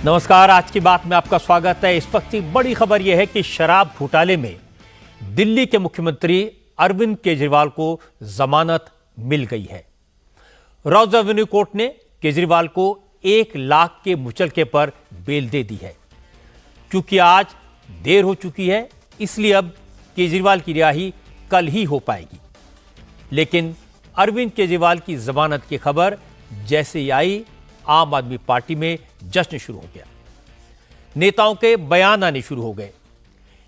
नमस्कार, आज की बात में आपका स्वागत है। इस वक्त की बड़ी खबर यह है कि शराब घोटाले में दिल्ली के मुख्यमंत्री अरविंद केजरीवाल को जमानत मिल गई है। रॉज एवेन्यू कोर्ट ने केजरीवाल को 1 लाख के मुचलके पर बेल दे दी है। क्योंकि आज देर हो चुकी है, इसलिए अब केजरीवाल की रिहाई कल ही हो पाएगी। लेकिन अरविंद केजरीवाल की जमानत की खबर जैसे ही आई, आम आदमी पार्टी में जश्न शुरू हो गया। नेताओं के बयान आने शुरू हो गए।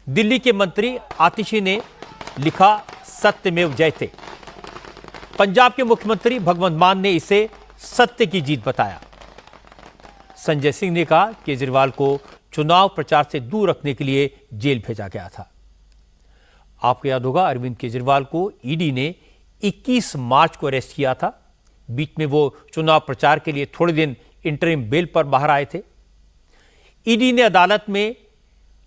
दिल्ली के मंत्री आतिशी ने लिखा, सत्यमेव जयते। पंजाब के मुख्यमंत्री भगवंत मान ने इसे सत्य की जीत बताया। संजय सिंह ने कहा, केजरीवाल को चुनाव प्रचार से दूर रखने के लिए जेल भेजा गया था। आपको याद होगा, अरविंद केजरीवाल को ईडी ने 21 मार्च को अरेस्ट किया था। बीच में वो चुनाव प्रचार के लिए थोड़े दिन इंटरिम बेल पर बाहर आए थे। ईडी ने अदालत में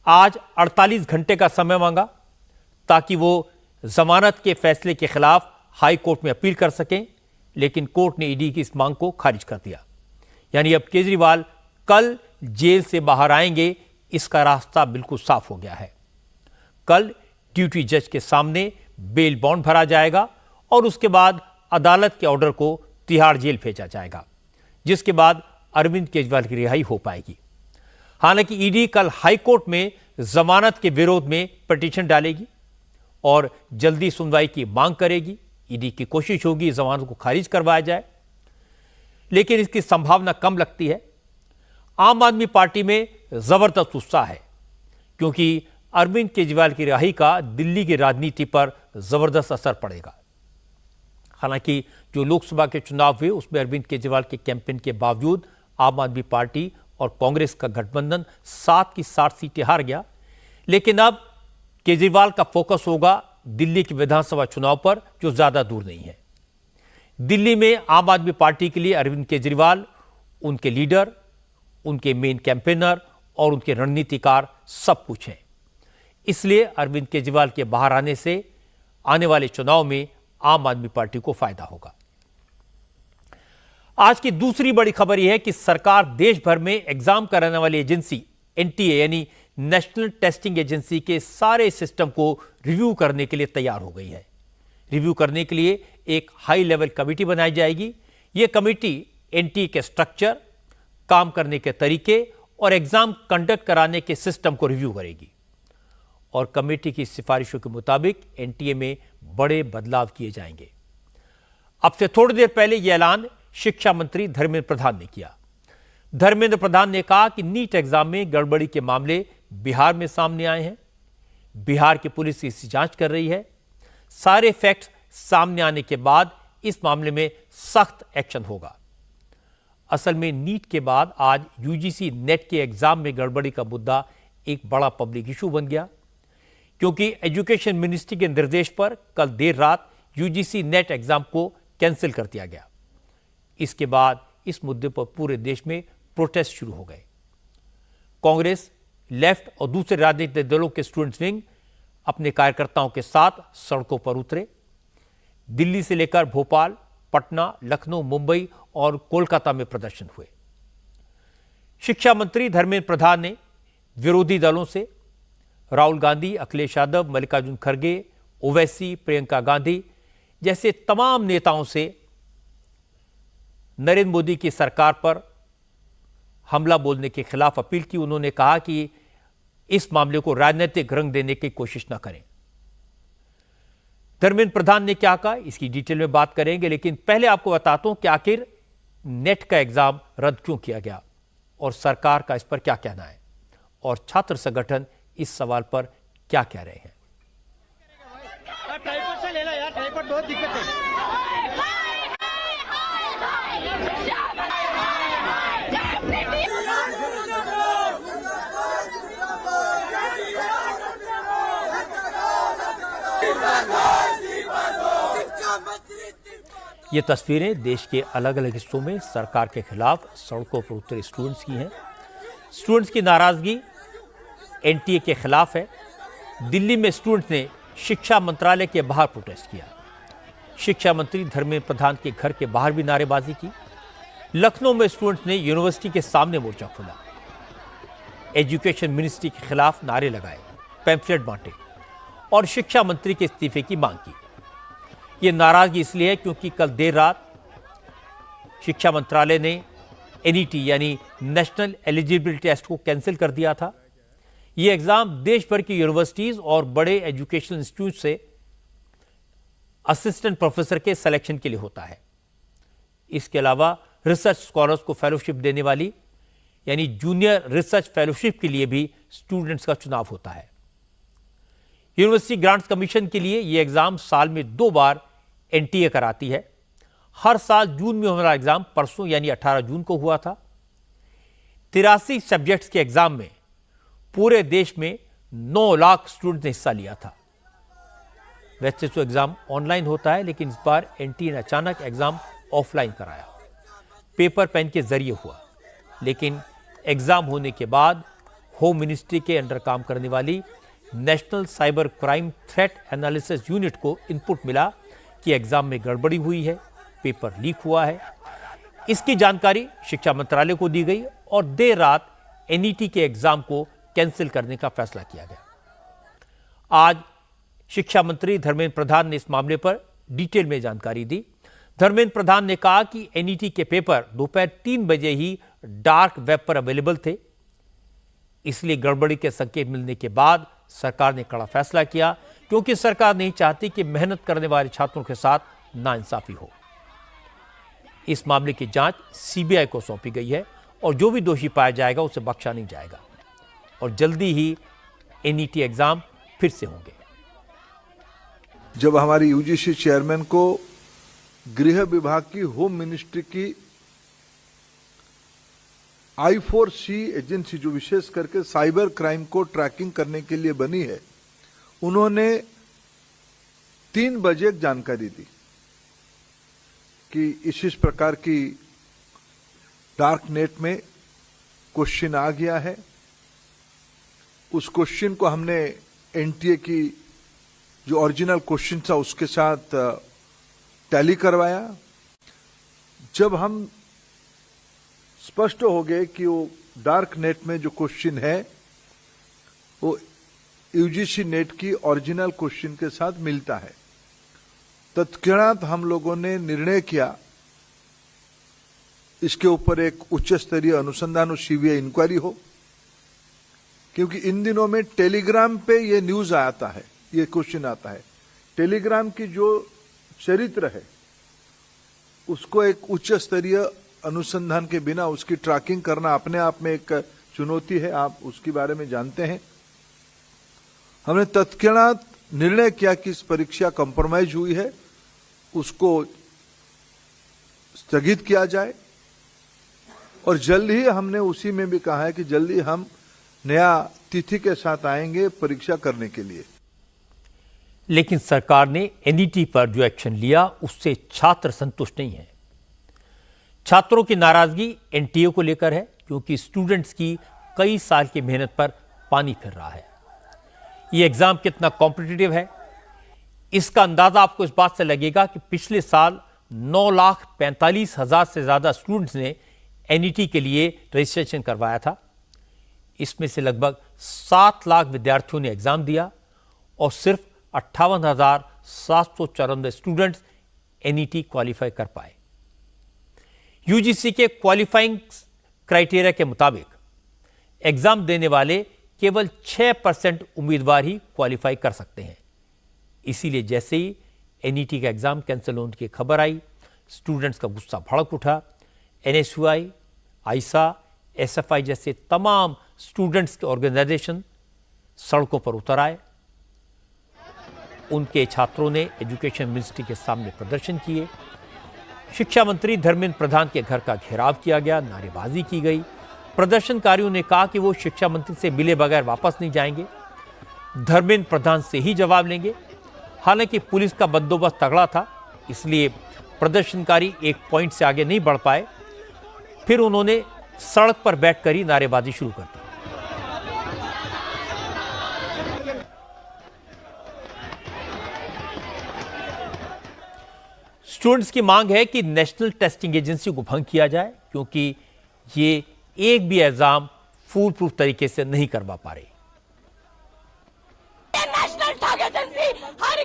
आज 48 घंटे का समय मांगा ताकि वो जमानत के फैसले के खिलाफ हाई कोर्ट में अपील कर सकें, लेकिन कोर्ट ने ईडी की इस मांग को खारिज कर दिया। यानी अब केजरीवाल कल जेल से बाहर आएंगे, इसका रास्ता बिल्कुल साफ हो गया है। कल ड्यूटी जज के सामने बेल बॉन्ड भरा जाएगा और उसके बाद अदालत के ऑर्डर को तिहाड़ जेल भेजा जाएगा, जिसके बाद अरविंद केजरीवाल की रिहाई हो पाएगी। हालांकि ईडी कल हाईकोर्ट में जमानत के विरोध में पिटीशन डालेगी और जल्दी सुनवाई की मांग करेगी। ईडी की कोशिश होगी जमानत को खारिज करवाया जाए, लेकिन इसकी संभावना कम लगती है। आम आदमी पार्टी में जबरदस्त उत्साह है, क्योंकि अरविंद केजरीवाल की रिहाई का दिल्ली की राजनीति पर जबरदस्त असर पड़ेगा। हालांकि जो लोकसभा के चुनाव हुए, उसमें अरविंद केजरीवाल के कैंपेन के बावजूद आम आदमी पार्टी और कांग्रेस का गठबंधन 7 की 7 सीटें हार गया। लेकिन अब केजरीवाल का फोकस होगा दिल्ली के विधानसभा चुनाव पर, जो ज्यादा दूर नहीं है। दिल्ली में आम आदमी पार्टी के लिए अरविंद केजरीवाल, उनके लीडर, उनके मेन कैंपेनर और उनके रणनीतिकार सब कुछ हैं। इसलिए अरविंद केजरीवाल के बाहर आने से आने वाले चुनाव में आम आदमी पार्टी को फायदा होगा। आज की दूसरी बड़ी खबर यह है कि सरकार देश भर में एग्जाम कराने वाली एजेंसी एनटीए यानी नेशनल टेस्टिंग एजेंसी के सारे सिस्टम को रिव्यू करने के लिए तैयार हो गई है। रिव्यू करने के लिए एक हाई लेवल कमेटी बनाई जाएगी। यह कमेटी एनटीए के स्ट्रक्चर, काम करने के तरीके और एग्जाम कंडक्ट कराने के सिस्टम को रिव्यू करेगी और कमेटी की सिफारिशों के मुताबिक एनटीए में बड़े बदलाव किए जाएंगे। अब से थोड़ी देर पहले यह ऐलान शिक्षा मंत्री धर्मेंद्र प्रधान ने किया। धर्मेंद्र प्रधान ने कहा कि नीट एग्जाम में गड़बड़ी के मामले बिहार में सामने आए हैं। बिहार की पुलिस इसकी जांच कर रही है। सारे फैक्ट्स सामने आने के बाद इस मामले में सख्त एक्शन होगा। असल में नीट के बाद आज यूजीसी नेट के एग्जाम में गड़बड़ी का मुद्दा एक बड़ा पब्लिक इशू बन गया, क्योंकि एजुकेशन मिनिस्ट्री के निर्देश पर कल देर रात यूजीसी नेट एग्जाम को कैंसिल कर दिया गया। इसके बाद इस मुद्दे पर पूरे देश में प्रोटेस्ट शुरू हो गए। कांग्रेस, लेफ्ट और दूसरे राजनीतिक दलों के स्टूडेंट्स विंग अपने कार्यकर्ताओं के साथ सड़कों पर उतरे। दिल्ली से लेकर भोपाल, पटना, लखनऊ, मुंबई और कोलकाता में प्रदर्शन हुए। शिक्षा मंत्री धर्मेंद्र प्रधान ने विरोधी दलों से राहुल गांधी, अखिलेश यादव, मल्लिकार्जुन खड़गे, ओवैसी, प्रियंका गांधी जैसे तमाम नेताओं से नरेंद्र मोदी की सरकार पर हमला बोलने के खिलाफ अपील की। उन्होंने कहा कि इस मामले को राजनीतिक रंग देने की कोशिश न करें। धर्मेंद्र प्रधान ने क्या कहा, इसकी डिटेल में बात करेंगे, लेकिन पहले आपको बताता हूं कि आखिर नेट का एग्जाम रद्द क्यों किया गया और सरकार का इस पर क्या कहना है और छात्र संगठन इस सवाल पर क्या कह रहे हैं। टाइफाइड से ले ला यार, टाइफाइड बहुत दिक्कत है। ये तस्वीरें देश के अलग अलग हिस्सों में सरकार के खिलाफ सड़कों पर उतरे स्टूडेंट्स की हैं। स्टूडेंट्स की नाराजगी एनटीए के खिलाफ है। दिल्ली में स्टूडेंट्स ने शिक्षा मंत्रालय के बाहर प्रोटेस्ट किया। शिक्षा मंत्री धर्मेंद्र प्रधान के घर के बाहर भी नारेबाजी की। लखनऊ में स्टूडेंट्स ने यूनिवर्सिटी के सामने मोर्चा खोला। एजुकेशन मिनिस्ट्री के खिलाफ नारे लगाए, पैम्फलेट बांटे और शिक्षा मंत्री के इस्तीफे की मांग की। ये नाराजगी इसलिए है क्योंकि कल देर रात शिक्षा मंत्रालय ने एनईटी यानी नेशनल एलिजिबिलिटी टेस्ट को कैंसिल कर दिया था। ये एग्जाम देश भर की यूनिवर्सिटीज और बड़े एजुकेशनल इंस्टीट्यूट से असिस्टेंट प्रोफेसर के सिलेक्शन के लिए होता है। इसके अलावा रिसर्च स्कॉलर्स को फेलोशिप देने वाली यानी जूनियर रिसर्च फेलोशिप के लिए भी स्टूडेंट्स का चुनाव होता है। यूनिवर्सिटी ग्रांट्स कमीशन के लिए यह एग्जाम साल में 2 बार एनटीए कराती है। हर साल जून में होने वाला एग्जाम परसों यानी 18 जून को हुआ था। 83 सब्जेक्ट्स के एग्जाम में पूरे देश में 9 लाख स्टूडेंट्स ने हिस्सा लिया था। वैसे तो एग्जाम ऑनलाइन होता है, लेकिन इस बार एनटीए ने अचानक एग्जाम ऑफलाइन कराया। पेपर पेन के जरिए हुआ, लेकिन एग्जाम होने के बाद होम मिनिस्ट्री के अंडर काम करने वाली national cyber crime threat analysis unit को इनपुट मिला कि एग्जाम में गड़बड़ी हुई है, पेपर लीक हुआ है। इसकी जानकारी शिक्षा मंत्रालय को दी गई और देर रात एनईटी के एग्जाम को कैंसिल करने का फैसला किया गया। आज शिक्षा मंत्री धर्मेंद्र प्रधान ने इस मामले पर डिटेल में जानकारी दी। धर्मेंद्र प्रधान ने कहा कि एनईटी के पेपर दोपहर 3 बजे ही डार्क वेब पर अवेलेबल थे, इसलिए गड़बड़ी के संकेत मिलने के बाद सरकार ने कड़ा फैसला किया, क्योंकि सरकार नहीं चाहती कि मेहनत करने वाले छात्रों के साथ नाइंसाफी हो। इस मामले की जांच सीबीआई को सौंपी गई है और जो भी दोषी पाया जाएगा उसे बख्शा नहीं जाएगा और जल्दी ही एनईटी एग्जाम फिर से होंगे। जब हमारी यूजीसी चेयरमैन को गृह विभाग की होम मिनिस्ट्री की I4C एजेंसी, जो विशेष करके साइबर क्राइम को ट्रैकिंग करने के लिए बनी है, उन्होंने 3 बजे एक जानकारी दी कि इस प्रकार की डार्क नेट में क्वेश्चन आ गया है। उस क्वेश्चन को हमने एनटीए की जो ओरिजिनल क्वेश्चन था उसके साथ टैली करवाया। जब हम स्पष्ट हो गए कि वो डार्क नेट में जो क्वेश्चन है वो यूजीसी नेट की ओरिजिनल क्वेश्चन के साथ मिलता है, तत्क्षणात हम लोगों ने निर्णय किया इसके ऊपर एक उच्च स्तरीय अनुसंधान और सीबीआई इंक्वायरी हो, क्योंकि इन दिनों में टेलीग्राम पे ये न्यूज आता है, ये क्वेश्चन आता है। टेलीग्राम की जो चरित्र है उसको एक उच्च स्तरीय अनुसंधान के बिना उसकी ट्रैकिंग करना अपने आप में एक चुनौती है, आप उसके बारे में जानते हैं। हमने तत्क्षणात निर्णय किया कि इस परीक्षा कॉम्प्रोमाइज हुई है, उसको स्थगित किया जाए और जल्द ही हमने उसी में भी कहा है कि जल्दी हम नया तिथि के साथ आएंगे परीक्षा करने के लिए। लेकिन सरकार ने एनईटी पर जो एक्शन लिया उससे छात्र संतुष्ट नहीं है। छात्रों की नाराजगी एनटीए को लेकर है, क्योंकि स्टूडेंट्स की कई साल की मेहनत पर पानी फिर रहा है। ये एग्जाम कितना कॉम्पिटिटिव है इसका अंदाजा आपको इस बात से लगेगा कि पिछले साल 9,45,000 से ज्यादा स्टूडेंट्स ने एनईटी के लिए रजिस्ट्रेशन करवाया था। इसमें से लगभग 7 लाख विद्यार्थियों ने एग्जाम दिया और सिर्फ 58,794 स्टूडेंट्स एनईटी क्वालिफाई कर पाए। यूजीसी के क्वालिफाइंग क्राइटेरिया के मुताबिक एग्जाम देने वाले केवल 6% उम्मीदवार ही क्वालिफाई कर सकते हैं। इसीलिए जैसे ही एनईटी का एग्जाम कैंसिल होने की खबर आई, स्टूडेंट्स का गुस्सा भड़क उठा। एनएसयूआई, आइसा, एसएफआई जैसे तमाम स्टूडेंट्स के ऑर्गेनाइजेशन सड़कों पर उतर आए। उनके छात्रों ने एजुकेशन मिनिस्ट्री के सामने प्रदर्शन किए। शिक्षा मंत्री धर्मेंद्र प्रधान के घर का घेराव किया गया, नारेबाजी की गई। प्रदर्शनकारियों ने कहा कि वो शिक्षा मंत्री से मिले बगैर वापस नहीं जाएंगे, धर्मेंद्र प्रधान से ही जवाब लेंगे। हालांकि पुलिस का बंदोबस्त तगड़ा था, इसलिए प्रदर्शनकारी एक पॉइंट से आगे नहीं बढ़ पाए। फिर उन्होंने सड़क पर बैठकर ही नारेबाजी शुरू कर दी। स्टूडेंट्स की मांग है कि नेशनल टेस्टिंग एजेंसी को भंग किया जाए, क्योंकि ये एक भी एग्जाम फूल प्रूफ तरीके से नहीं करवा पा रही। नेशनल ठग एजेंसी हर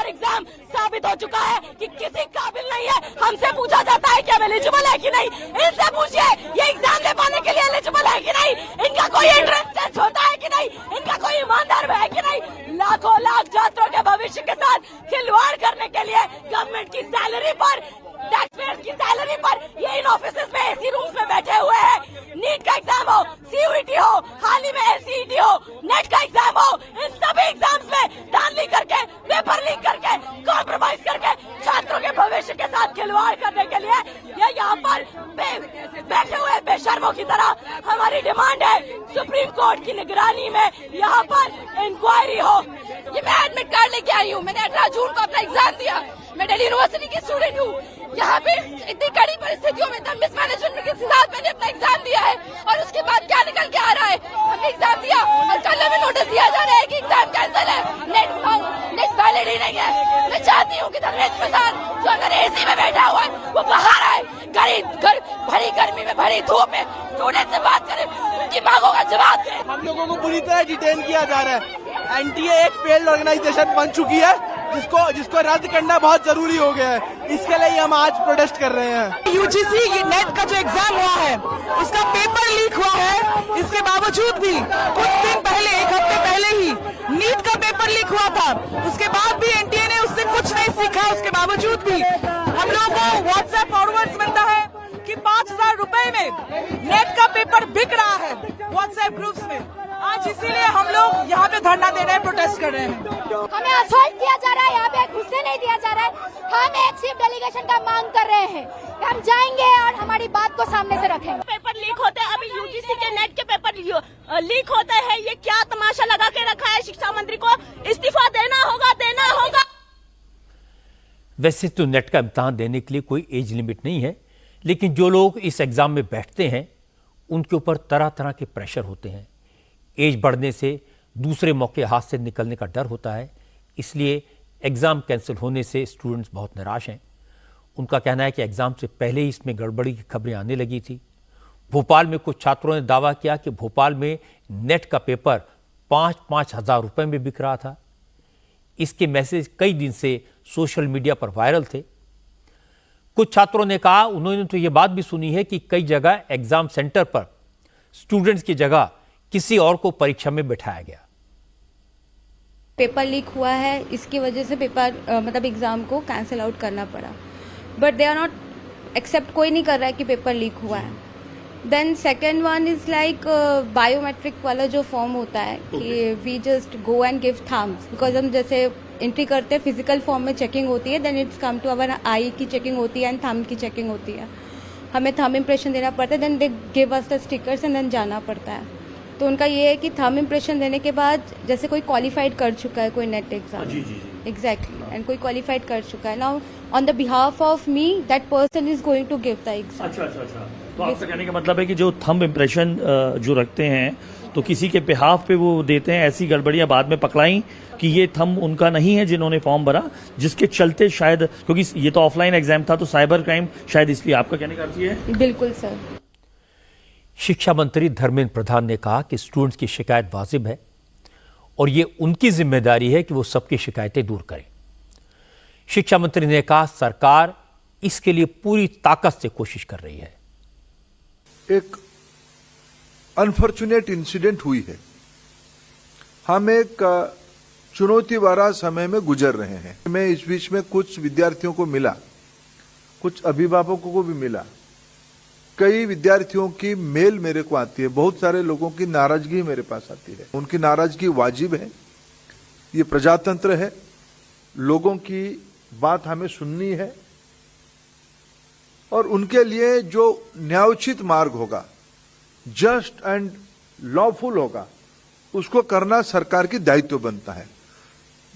एग्जाम साबित हो चुका है कि किसी काबिल नहीं है। हमसे पूछा जाता है कि हम एलिजिबल है कि नहीं, इनसे पूछिए ये एग्जाम दे पाने के लिए एलिजिबल है कि नहीं, इनका कोई इंटरेस्ट टेस्ट होता है कि नहीं, इनका कोई ईमानदार है कि नहीं। लाखों लाख छात्रों के भविष्य के साथ खिलवाड़ करने के लिए गवर्नमेंट की सैलरी पर, टैक्स पेयर्स की सैलरी पर ये इन ऑफिस में एसी रूम्स में बैठे हुए हैं। नीट का एग्जाम हो, सीयूईटी हो, हाल ही में एसईटी हो, नेट का एग्जाम हो, इन सभी एग्जाम्स में दान लीक करके, पेपर लीक करके, कॉम्प्रोमाइज करके छात्रों के भविष्य के साथ खिलवाड़ करने के लिए ये यहाँ पर बैठे हुए बेशर्मों की तरह। हमारी डिमांड है सुप्रीम कोर्ट की निगरानी में यहाँ पर इंक्वायरी हो। ये मैं एडमिट कार्ड लेके आई हूँ, मैंने 18 जून को अपना एग्जाम दिया, मैं दिल्ली यूनिवर्सिटी की स्टूडेंट हूँ। यहाँ पे इतनी कड़ी परिस्थितियों में मिसमैनेजमेंट के साथ मैंने अपना एग्जाम दिया है और उसके बाद क्या निकल के आ रहा है, हमने एग्जाम दिया और कल हमें नोटिस दिया जा रहा है कि एग्जाम कैंसिल है, नेट वैलिड ही नहीं है। मैं चाहती हूँ कि धर्मेंद्र प्रधान जो अगर एसी में बैठा हुआ है वो बाहर आए, भरी गर्मी में, भरी धूप में स्टूडेंट से बात करें, उनकी मांगों का जवाब दे। हम लोगों को बुरी तरह डिटेन किया जा रहा है। एनटीए एक फेल्ड ऑर्गेनाइजेशन बन चुकी है जिसको रद्द करना बहुत जरूरी हो गया है। इसके लिए हम आज प्रोटेस्ट कर रहे हैं। यूजीसी नेट का जो एग्जाम हुआ है उसका पेपर लीक हुआ है, इसके बावजूद भी कुछ दिन पहले, एक हफ्ते पहले ही नीट का पेपर लीक हुआ था, उसके बाद भी एनटीए ने उससे कुछ नहीं सीखा। उसके बावजूद भी हम लोगों को व्हाट्सएप फॉरवर्ड्स मिलता है कि 5,000 रुपए में नेट का पेपर बिक रहा है व्हाट्सएप ग्रुप्स में। आज इसीलिए हम लोग यहाँ पे धरना दे रहे हैं, प्रोटेस्ट कर रहे हैं। हमें असॉल्ट किया जा रहा है, यहाँ पे घुसने नहीं दिया जा रहा है। हम एक चीफ डेलीगेशन का मांग कर रहे हैं, हम जाएंगे और हमारी बात को सामने से रखेंगे। पेपर लीक होते हैं, अभी यूजीसी के नेट के पेपर लीक होते हैं, ये क्या तमाशा लगा के रखा है। शिक्षा मंत्री को इस्तीफा देना होगा। वैसे तो नेट का इम्तिहान देने के लिए कोई एज लिमिट नहीं है, लेकिन जो लोग इस एग्जाम में बैठते हैं उनके ऊपर तरह तरह के प्रेशर होते हैं। एज बढ़ने से दूसरे मौके हाथ से निकलने का डर होता है, इसलिए एग्ज़ाम कैंसिल होने से स्टूडेंट्स बहुत निराश हैं। उनका कहना है कि एग्ज़ाम से पहले ही इसमें गड़बड़ी की खबरें आने लगी थी। भोपाल में कुछ छात्रों ने दावा किया कि भोपाल में नेट का पेपर 5-5 हज़ार रुपये में बिक रहा था। इसके मैसेज कई दिन से सोशल मीडिया पर वायरल थे। कुछ छात्रों ने कहा उन्होंने तो ये बात भी सुनी है कि कई जगह एग्जाम सेंटर पर स्टूडेंट्स की जगह किसी और को परीक्षा में बिठाया गया। पेपर लीक हुआ है, इसकी वजह से पेपर मतलब एग्जाम को कैंसिल आउट करना पड़ा, but they are not accept, कोई नहीं कर रहा है कि पेपर लीक हुआ है। Then second one is like biometric वाला जो फॉर्म होता है कि we just go and give thumbs, because हम जैसे एंट्री करते हैं फिजिकल फॉर्म में चेकिंग होती है, then it's come to our eye की चेकिंग होती है एंड थंब की चेकिंग होती है। हमें थंब इम्प्रेशन देना पड़ता है, then they give us the stickers and then जाना पड़ता है। तो उनका ये है कि थंब इम्प्रेशन देने के बाद जैसे कोई क्वालिफाइड कर चुका है कोई नेट एग्जाम, एग्जैक्टली, एंड कोई क्वालिफाइड कर चुका है, now on the behalf of me that person is going to give the exam. अच्छा। तो आपका कहने का मतलब है कि जो थंब इम्प्रेशन जो रखते हैं तो किसी के बिहाफ पे वो देते हैं, ऐसी गड़बड़ियां बाद में पकड़ाई कि ये थंब उनका नहीं है जिन्होंने फॉर्म भरा, जिसके चलते शायद, क्योंकि ये तो ऑफलाइन एग्जाम था तो साइबर क्राइम शायद, इसलिए आपका कहने का अर्थ ये है। बिल्कुल सर। शिक्षा मंत्री धर्मेंद्र प्रधान ने कहा कि स्टूडेंट्स की शिकायत वाजिब है और ये उनकी जिम्मेदारी है कि वो सबकी शिकायतें दूर करें। शिक्षा मंत्री ने कहा सरकार इसके लिए पूरी ताकत से कोशिश कर रही है। एक अनफॉर्चुनेट इंसिडेंट हुई है, हम एक चुनौती भरा समय में गुजर रहे हैं। मैं इस बीच में कुछ विद्यार्थियों को मिला, कुछ अभिभावकों को भी मिला, कई विद्यार्थियों की मेल मेरे को आती है, बहुत सारे लोगों की नाराजगी मेरे पास आती है। उनकी नाराजगी वाजिब है, ये प्रजातंत्र है, लोगों की बात हमें सुननी है और उनके लिए जो न्यायोचित मार्ग होगा, जस्ट एंड लॉफुल होगा, उसको करना सरकार की दायित्व बनता है।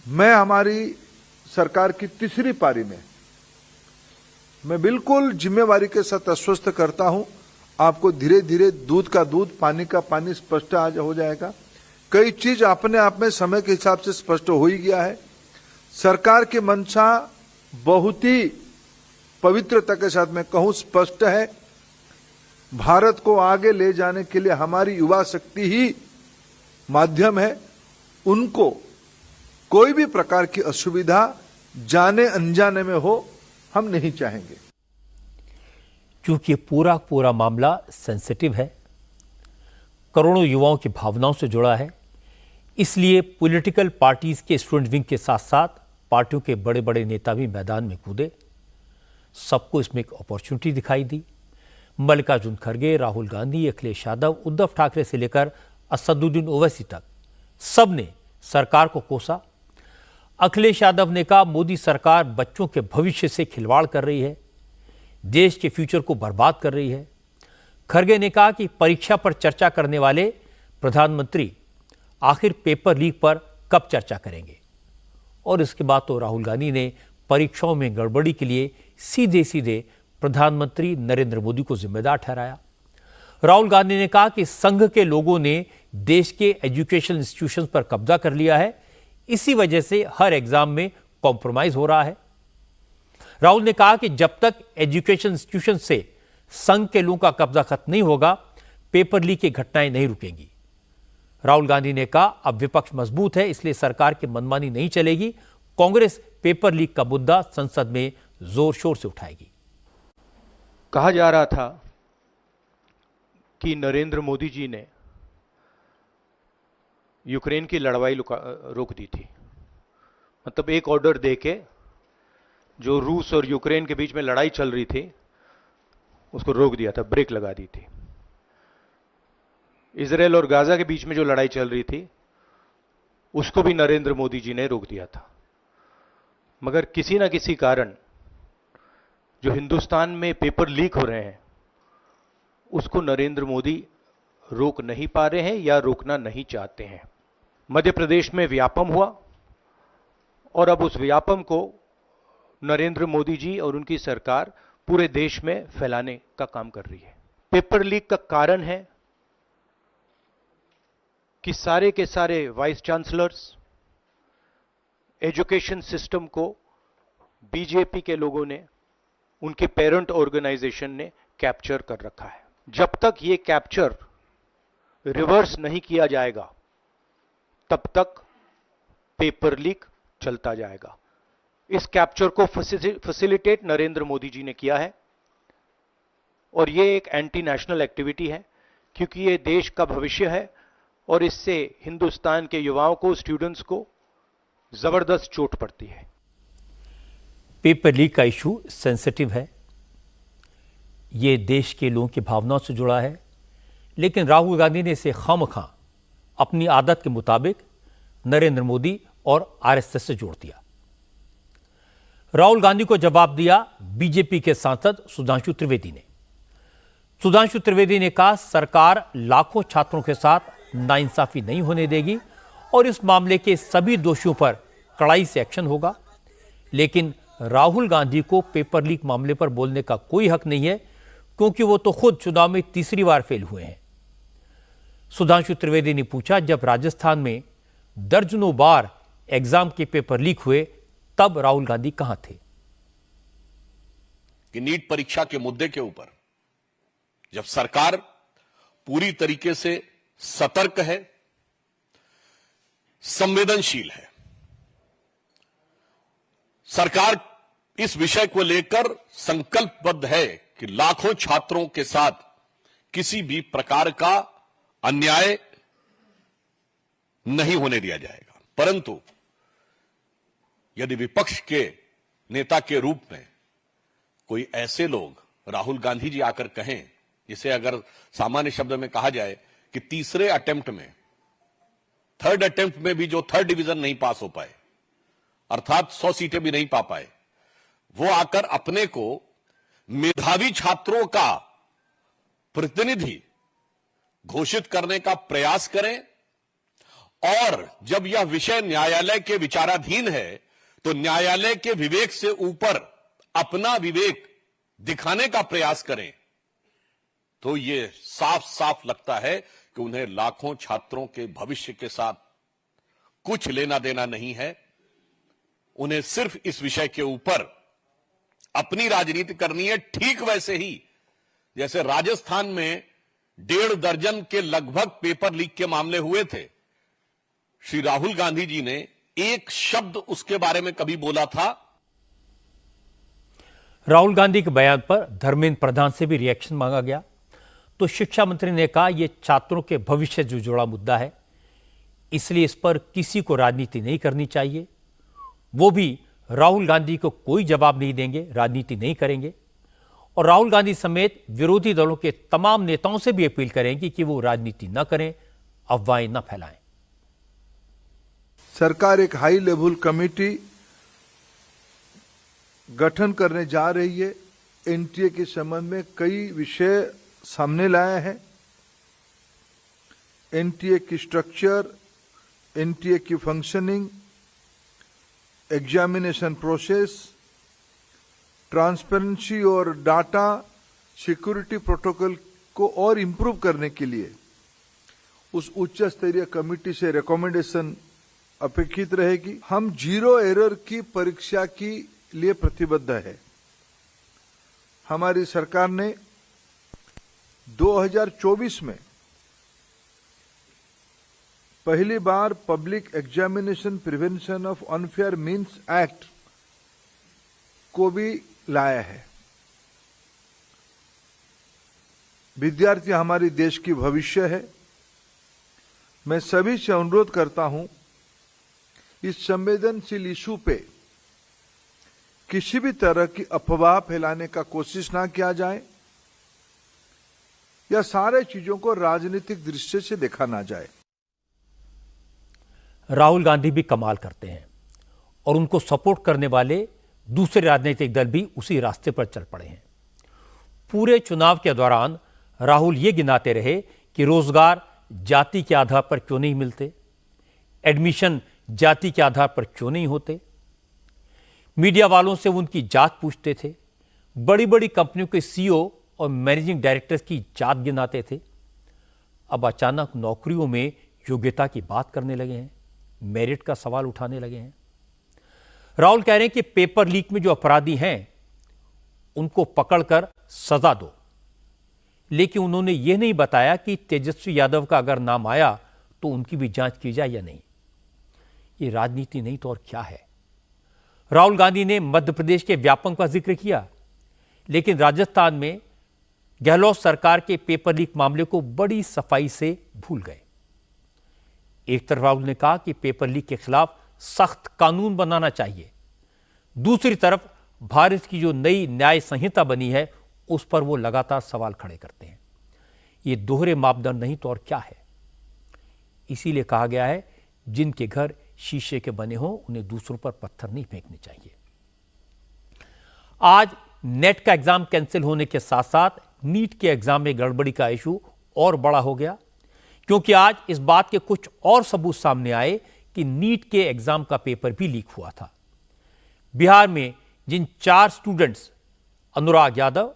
मैं हमारी सरकार की तीसरी पारी में मैं बिल्कुल जिम्मेवारी के साथ आश्वस्त करता हूं, आपको धीरे धीरे दूध का दूध, पानी का पानी स्पष्ट हो जाएगा। कई चीज अपने आप में समय के हिसाब से स्पष्ट हो ही गया है। सरकार की मंशा बहुत ही पवित्रता के साथ मैं कहूं स्पष्ट है। भारत को आगे ले जाने के लिए हमारी युवा शक्ति ही माध्यम है। उनको कोई भी प्रकार की असुविधा जाने अनजाने में हो, हम नहीं चाहेंगे। क्योंकि पूरा मामला सेंसिटिव है, करोड़ों युवाओं की भावनाओं से जुड़ा है, इसलिए पॉलिटिकल पार्टीज के स्टूडेंट विंग के साथ साथ पार्टियों के बड़े बड़े नेता भी मैदान में कूदे। सबको इसमें एक अपॉर्चुनिटी दिखाई दी। मल्लिकार्जुन खड़गे, राहुल गांधी, अखिलेश यादव, उद्धव ठाकरे से लेकर असदुद्दीन ओवैसी तक सबने सरकार को कोसा। अखिलेश यादव ने कहा मोदी सरकार बच्चों के भविष्य से खिलवाड़ कर रही है, देश के फ्यूचर को बर्बाद कर रही है। खड़गे ने कहा कि परीक्षा पर चर्चा करने वाले प्रधानमंत्री आखिर पेपर लीक पर कब चर्चा करेंगे। और इसके बाद तो राहुल गांधी ने परीक्षाओं में गड़बड़ी के लिए सीधे सीधे प्रधानमंत्री नरेंद्र मोदी को जिम्मेदार ठहराया। राहुल गांधी ने कहा कि संघ के लोगों ने देश के एजुकेशन इंस्टीट्यूशंस पर कब्जा कर लिया है, इसी वजह से हर एग्जाम में कॉम्प्रोमाइज हो रहा है। राहुल ने कहा कि जब तक एजुकेशन इंस्टीट्यूशन से संघ के लोगों का कब्जा खत्म नहीं होगा, पेपर लीक की घटनाएं नहीं रुकेंगी। राहुल गांधी ने कहा अब विपक्ष मजबूत है, इसलिए सरकार की मनमानी नहीं चलेगी। कांग्रेस पेपर लीक का मुद्दा संसद में जोर शोर से उठाएगी। कहा जा रहा था कि नरेंद्र मोदी जी ने यूक्रेन की लड़ाई रोक दी थी। मतलब एक ऑर्डर देके जो रूस और यूक्रेन के बीच में लड़ाई चल रही थी उसको रोक दिया था, ब्रेक लगा दी थी। इजराइल और गाजा के बीच में जो लड़ाई चल रही थी उसको भी नरेंद्र मोदी जी ने रोक दिया था। मगर किसी ना किसी कारण जो हिंदुस्तान में पेपर लीक हो रहे हैं उसको नरेंद्र मोदी रोक नहीं पा रहे हैं या रोकना नहीं चाहते हैं। मध्य प्रदेश में व्यापम हुआ और अब उस व्यापम को नरेंद्र मोदी जी और उनकी सरकार पूरे देश में फैलाने का काम कर रही है। पेपर लीक का कारण है कि सारे के सारे वाइस चांसलर्स, एजुकेशन सिस्टम को बीजेपी के लोगों ने, उनके पेरेंट ऑर्गेनाइजेशन ने कैप्चर कर रखा है। जब तक ये कैप्चर रिवर्स नहीं किया जाएगा तब तक पेपर लीक चलता जाएगा। इस कैप्चर को फैसिलिटेट नरेंद्र मोदी जी ने किया है और ये एक एंटी नेशनल एक्टिविटी है, क्योंकि ये देश का भविष्य है और इससे हिंदुस्तान के युवाओं को, स्टूडेंट्स को जबरदस्त चोट पड़ती है। पेपर लीक का इशू सेंसिटिव है, ये देश के लोगों की भावनाओं से जुड़ा है, लेकिन राहुल गांधी ने इसे खामखा अपनी आदत के मुताबिक नरेंद्र मोदी और आरएसएस से जोड़ दिया। राहुल गांधी को जवाब दिया बीजेपी के सांसद सुधांशु त्रिवेदी ने। सुधांशु त्रिवेदी ने कहा सरकार लाखों छात्रों के साथ नाइंसाफी नहीं होने देगी और इस मामले के सभी दोषियों पर कड़ाई से एक्शन होगा, लेकिन राहुल गांधी को पेपर लीक मामले पर बोलने का कोई हक नहीं है, क्योंकि वो तो खुद चुनाव में तीसरी बार फेल हुए हैं। सुधांशु त्रिवेदी ने पूछा जब राजस्थान में दर्जनों बार एग्जाम के पेपर लीक हुए तब राहुल गांधी कहां थे। कि नीट परीक्षा के मुद्दे के ऊपर जब सरकार पूरी तरीके से सतर्क है, संवेदनशील है, सरकार इस विषय को लेकर संकल्पबद्ध है कि लाखों छात्रों के साथ किसी भी प्रकार का अन्याय नहीं होने दिया जाएगा। परंतु यदि विपक्ष के नेता के रूप में कोई ऐसे लोग राहुल गांधी जी आकर कहें, जिसे अगर सामान्य शब्द में कहा जाए कि तीसरे अटेम्प्ट में, थर्ड अटेम्प्ट में भी जो थर्ड डिवीजन नहीं पास हो पाए, अर्थात 100 सीटें भी नहीं पा पाए, वो आकर अपने को मेधावी छात्रों का प्रतिनिधि घोषित करने का प्रयास करें और जब यह विषय न्यायालय के विचाराधीन है तो न्यायालय के विवेक से ऊपर अपना विवेक दिखाने का प्रयास करें, तो यह साफ साफ लगता है कि उन्हें लाखों छात्रों के भविष्य के साथ कुछ लेना देना नहीं है। उन्हें सिर्फ इस विषय के ऊपर अपनी राजनीति करनी है, ठीक वैसे ही जैसे राजस्थान में 1.5 दर्जन के लगभग पेपर लीक के मामले हुए थे, श्री राहुल गांधी जी ने एक शब्द उसके बारे में कभी बोला था? राहुल गांधी के बयान पर धर्मेंद्र प्रधान से भी रिएक्शन मांगा गया तो शिक्षा मंत्री ने कहा यह छात्रों के भविष्य से जुड़ा मुद्दा है, इसलिए इस पर किसी को राजनीति नहीं करनी चाहिए। वो भी राहुल गांधी को कोई जवाब नहीं देंगे, राजनीति नहीं करेंगे। और राहुल गांधी समेत विरोधी दलों के तमाम नेताओं से भी अपील करेंगे कि वो राजनीति न करें, अफवाहें न फैलाएं। सरकार एक हाई लेवल कमेटी गठन करने जा रही है। एनटीए के संबंध में कई विषय सामने लाया है। एनटीए की स्ट्रक्चर, एनटीए की फंक्शनिंग, एग्जामिनेशन प्रोसेस, ट्रांसपेरेंसी और डाटा सिक्योरिटी प्रोटोकॉल को और इंप्रूव करने के लिए उस उच्च स्तरीय कमेटी से रिकमेंडेशन अपेक्षित रहेगी। हम 0 एरर की परीक्षा के लिए प्रतिबद्ध है। हमारी सरकार ने 2024 में पहली बार public examination prevention of unfair means act को भी लाया है। विद्यार्थी हमारे देश की भविष्य है। मैं सभी से अनुरोध करता हूं, इस संवेदनशील इशू पे किसी भी तरह की अफवाह फैलाने का कोशिश ना किया जाए या सारे चीजों को राजनीतिक दृष्टि से देखा ना जाए। राहुल गांधी भी कमाल करते हैं और उनको सपोर्ट करने वाले दूसरे राजनीतिक दल भी उसी रास्ते पर चल पड़े हैं। पूरे चुनाव के दौरान राहुल ये गिनाते रहे कि रोजगार जाति के आधार पर क्यों नहीं मिलते, एडमिशन जाति के आधार पर क्यों नहीं होते। मीडिया वालों से उनकी जात पूछते थे, बड़ी बड़ी कंपनियों के सीईओ और मैनेजिंग डायरेक्टर्स की जात गिनाते थे। अब अचानक नौकरियों में योग्यता की बात करने लगे हैं, मेरिट का सवाल उठाने लगे हैं। राहुल कह रहे हैं कि पेपर लीक में जो अपराधी हैं उनको पकड़कर सजा दो, लेकिन उन्होंने यह नहीं बताया कि तेजस्वी यादव का अगर नाम आया तो उनकी भी जांच की जाए या नहीं। ये राजनीति नहीं तो और क्या है। राहुल गांधी ने मध्य प्रदेश के व्यापम का जिक्र किया, लेकिन राजस्थान में गहलोत सरकार के पेपर लीक मामले को बड़ी सफाई से भूल गए। एक तरफ राहुल ने कहा कि पेपर लीक के खिलाफ सख्त कानून बनाना चाहिए, दूसरी तरफ भारत की जो नई न्याय संहिता बनी है उस पर वो लगातार सवाल खड़े करते हैं। ये दोहरे मापदंड नहीं तो और क्या है। इसीलिए कहा गया है, जिनके घर शीशे के बने हों उन्हें दूसरों पर पत्थर नहीं फेंकने चाहिए। आज नेट का एग्जाम कैंसिल होने के साथ साथ नीट के एग्जाम में गड़बड़ी का इशू और बड़ा हो गया, क्योंकि आज इस बात के कुछ और सबूत सामने आए कि नीट के एग्जाम का पेपर भी लीक हुआ था। बिहार में जिन 4 स्टूडेंट्स अनुराग यादव,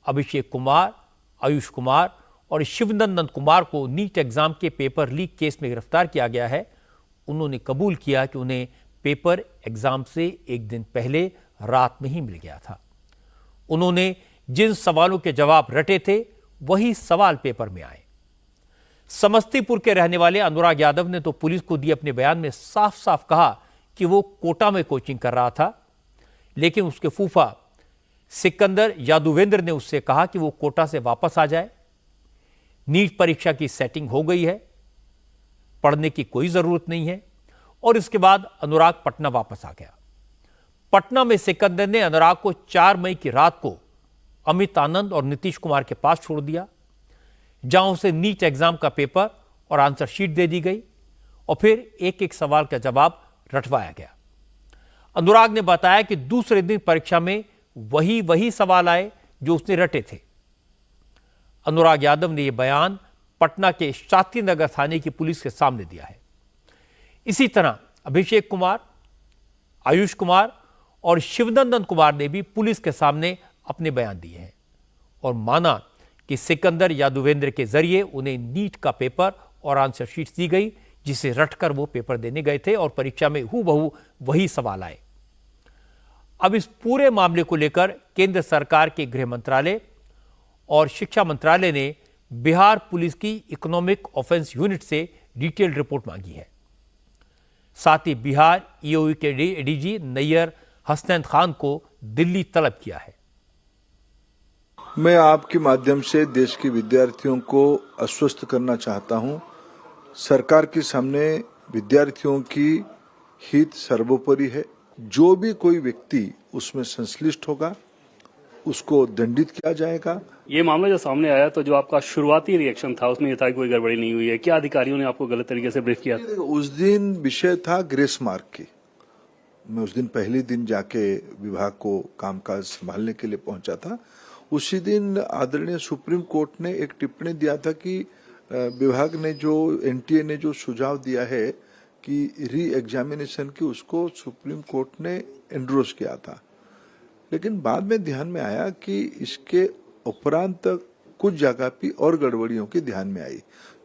अभिषेक कुमार, आयुष कुमार और शिवनंदन कुमार को नीट एग्जाम के पेपर लीक केस में गिरफ्तार किया गया है, उन्होंने कबूल किया कि उन्हें पेपर एग्जाम से एक दिन पहले रात में ही मिल गया था। उन्होंने जिन सवालों के जवाब रटे थे वही सवाल पेपर में आए। समस्तीपुर के रहने वाले अनुराग यादव ने तो पुलिस को दिए अपने बयान में साफ साफ कहा कि वो कोटा में कोचिंग कर रहा था, लेकिन उसके फूफा सिकंदर यादवेंद्र ने उससे कहा कि वो कोटा से वापस आ जाए। नीट परीक्षा की सेटिंग हो गई है, पढ़ने की कोई जरूरत नहीं है। और इसके बाद अनुराग पटना वापस आ गया। पटना में सिकंदर ने अनुराग को 4 मई की रात को अमित आनंद और नीतीश कुमार के पास छोड़ दिया, जहां उसे नीट एग्जाम का पेपर और आंसर शीट दे दी गई और फिर एक एक सवाल का जवाब रटवाया गया। अनुराग ने बताया कि दूसरे दिन परीक्षा में वही सवाल आए जो उसने रटे थे। अनुराग यादव ने यह बयान पटना के शास्त्री नगर थाने की पुलिस के सामने दिया है। इसी तरह अभिषेक कुमार, आयुष कुमार और शिवनंदन कुमार ने भी पुलिस के सामने अपने बयान दिए हैं और माना कि सिकंदर यादवेंद्र के जरिए उन्हें नीट का पेपर और आंसर शीट दी गई, जिसे रटकर वो पेपर देने गए थे और परीक्षा में हूबहू वही सवाल आए। अब इस पूरे मामले को लेकर केंद्र सरकार के गृह मंत्रालय और शिक्षा मंत्रालय ने बिहार पुलिस की इकोनॉमिक ऑफेंस यूनिट से डिटेल्ड रिपोर्ट मांगी है। साथ ही बिहार ईओई के एडीजी नैयर हसनैन खान को दिल्ली तलब किया है। मैं आपके माध्यम से देश के विद्यार्थियों को आश्वस्त करना चाहता हूं, सरकार के सामने विद्यार्थियों की हित सर्वोपरि है। जो भी कोई व्यक्ति उसमें संश्लिष्ट होगा उसको दंडित किया जाएगा। ये मामला जो सामने आया तो जो आपका शुरुआती रिएक्शन था उसमें ये था कि कोई गड़बड़ी नहीं हुई है, क्या अधिकारियों ने आपको गलत तरीके से ब्रीफ किया था? उस दिन विषय था ग्रेस मार्क की। मैं उस दिन पहले दिन जाके विभाग को कामकाज संभालने के लिए पहुंचा था। उसी दिन आदरणीय सुप्रीम कोर्ट ने एक टिप्पणी दिया था कि विभाग ने जो एनटीए ने जो सुझाव दिया है कि री एग्जामिनेशन की, उसको सुप्रीम कोर्ट ने एंडोर्स किया था। लेकिन बाद में ध्यान में आया कि इसके उपरांत कुछ जगह पे और गड़बड़ियों की ध्यान में आई,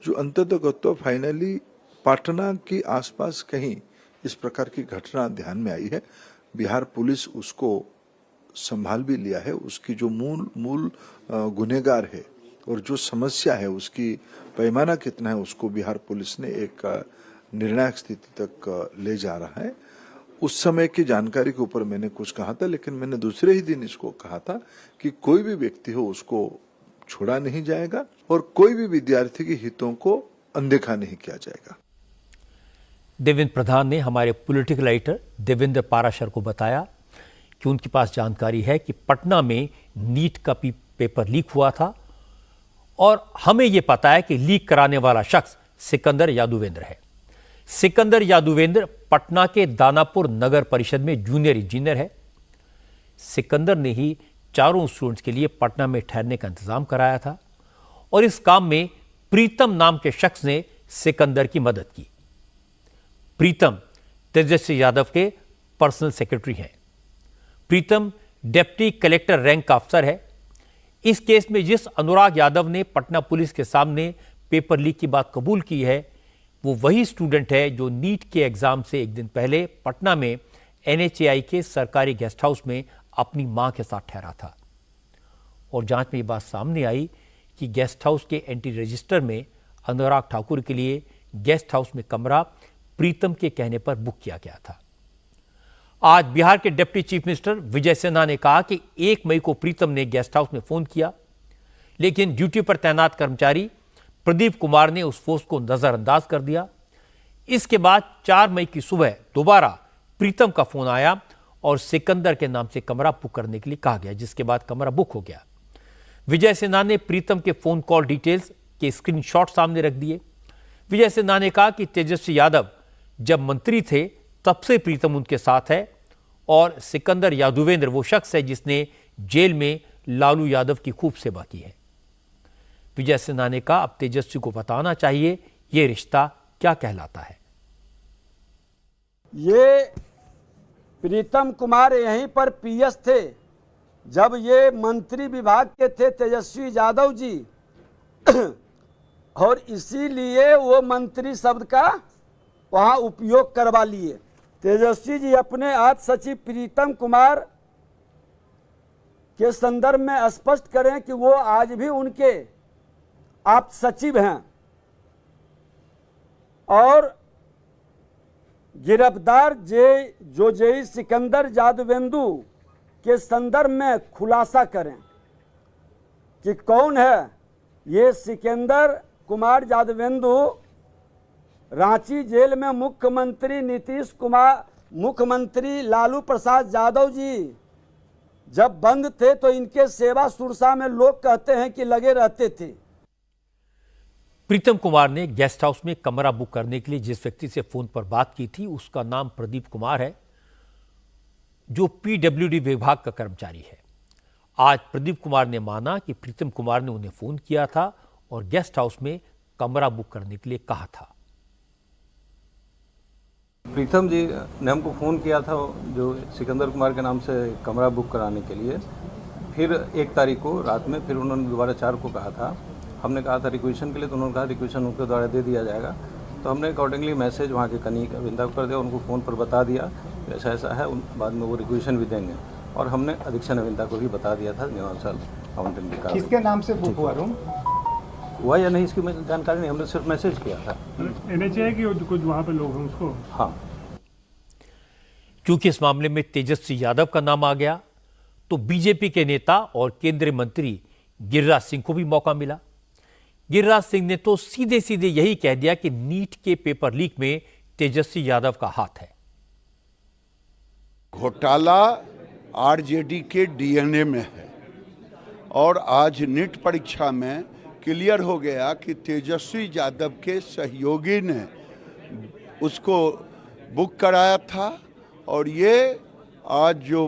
जो अंततः फाइनली पटना के आसपास कहीं इस प्रकार की घटना ध्यान में आई है। बिहार पुलिस उसको संभाल भी लिया है। उसकी जो मूल गुनहगार है और जो समस्या है उसकी पैमाना कितना है उसको बिहार पुलिस ने एक निर्णायक स्थिति तक ले जा रहा है। उस समय की जानकारी के ऊपर मैंने कुछ कहा था, लेकिन मैंने दूसरे ही दिन इसको कहा था कि कोई भी व्यक्ति हो उसको छोड़ा नहीं जाएगा और कोई भी विद्यार्थी के हितों को अनदेखा नहीं किया जाएगा। देवेंद्र प्रधान ने हमारे पॉलिटिकल राइटर देवेंद्र पाराशर को बताया कि उनके पास जानकारी है कि पटना में नीट का पेपर लीक हुआ था और हमें यह पता है कि लीक कराने वाला शख्स सिकंदर यादवेंद्र है। सिकंदर यादवेंद्र पटना के दानापुर नगर परिषद में जूनियर इंजीनियर है। सिकंदर ने ही चारों स्टूडेंट्स के लिए पटना में ठहरने का इंतजाम कराया था और इस काम में प्रीतम नाम के शख्स ने सिकंदर की मदद की। प्रीतम तेजस्वी यादव के पर्सनल सेक्रेटरी हैं। प्रीतम डिप्टी कलेक्टर रैंक का अफसर है। इस केस में जिस अनुराग यादव ने पटना पुलिस के सामने पेपर लीक की बात कबूल की है, वो वही स्टूडेंट है जो नीट के एग्जाम से एक दिन पहले पटना में NHAI के सरकारी गेस्ट हाउस में अपनी मां के साथ ठहरा था। और जांच में ये बात सामने आई कि गेस्ट हाउस के एंट्री रजिस्टर में अनुराग ठाकुर के लिए गेस्ट हाउस में कमरा प्रीतम के कहने पर बुक किया गया था। आज बिहार के deputy chief minister Vijay Sinha ने कहा कि 1 मई को प्रीतम ने गेस्ट हाउस में फोन किया, लेकिन ड्यूटी पर तैनात कर्मचारी प्रदीप कुमार ने उस फोन को नजरअंदाज कर दिया। इसके बाद 4 मई की सुबह दोबारा प्रीतम का फोन आया और सिकंदर के नाम से कमरा बुक करने के लिए कहा गया, जिसके बाद कमरा बुक हो गया। विजय सिन्हा ने प्रीतम के फोन कॉल डिटेल्स के स्क्रीनशॉट सामने रख दिए। विजय सिन्हा ने कहा कि तेजस्वी यादव जब मंत्री थे तब से प्रीतम उनके साथ है और सिकंदर यादवेंद्र वो शख्स है जिसने जेल में लालू यादव की खूब सेवा की है। विजय सिन्हा ने कहा अब तेजस्वी को बताना चाहिए ये रिश्ता क्या कहलाता है। ये प्रीतम कुमार यहीं पर पीएस थे जब ये मंत्री विभाग के थे तेजस्वी यादव जी और इसीलिए वो मंत्री शब्द का वहां उपयोग करवा लिए। तेजस्वी जी अपने आज सचिव प्रीतम कुमार के संदर्भ में स्पष्ट करें कि वो आज भी उनके आप सचिव हैं और गिरफ्तार जेई सिकंदर यादवेंदु के संदर्भ में खुलासा करें कि कौन है ये सिकंदर कुमार यादवेंदु। रांची जेल में मुख्यमंत्री नीतीश कुमार, मुख्यमंत्री लालू प्रसाद यादव जी जब बंद थे तो इनके सेवा सुरसा में लोग कहते हैं कि लगे रहते थे। प्रीतम कुमार ने गेस्ट हाउस में कमरा बुक करने के लिए जिस व्यक्ति से फोन पर बात की थी उसका नाम प्रदीप कुमार है, जो PWD विभाग का कर्मचारी है। आज प्रदीप कुमार ने माना कि प्रीतम कुमार ने उन्हें फोन किया था और गेस्ट हाउस में कमरा बुक करने के लिए कहा था। प्रीतम जी ने हमको फ़ोन किया था जो सिकंदर कुमार के नाम से कमरा बुक कराने के लिए। फिर 1 तारीख को रात में फिर उन्होंने दोबारा 4 को कहा था। हमने कहा था रिक्वेशन के लिए, तो उन्होंने कहा रिक्वेशन उनके द्वारा दे दिया जाएगा। तो हमने अकॉर्डिंगली मैसेज वहाँ के कनीक अविंदा को कर दिया, उनको फ़ोन पर बता दिया ऐसा ऐसा है, बाद में वो रिक्वेशन भी देंगे। और हमने अधीक्षण अविंदा को भी बता दिया था निवासाल आवंटन की कार्रवाई। किसके नाम से बुक हुआ रूम? हुआ या नहीं इसकी जानकारी नहीं, हमने सिर्फ मैसेज किया था। NHA की कुछ वहाँ पे लोग हैं उसको। हाँ, क्योंकि इस मामले में तेजस्वी यादव का नाम आ गया तो बीजेपी के नेता और केंद्रीय मंत्री गिरिराज सिंह को भी मौका मिला। गिरिराज सिंह ने तो सीधे सीधे यही कह दिया कि नीट के पेपर लीक में तेजस्वी यादव का हाथ है। घोटाला आरजेडी के डीएनए में है और आज नीट परीक्षा में क्लियर हो गया कि तेजस्वी यादव के सहयोगी ने उसको बुक कराया था और ये आज जो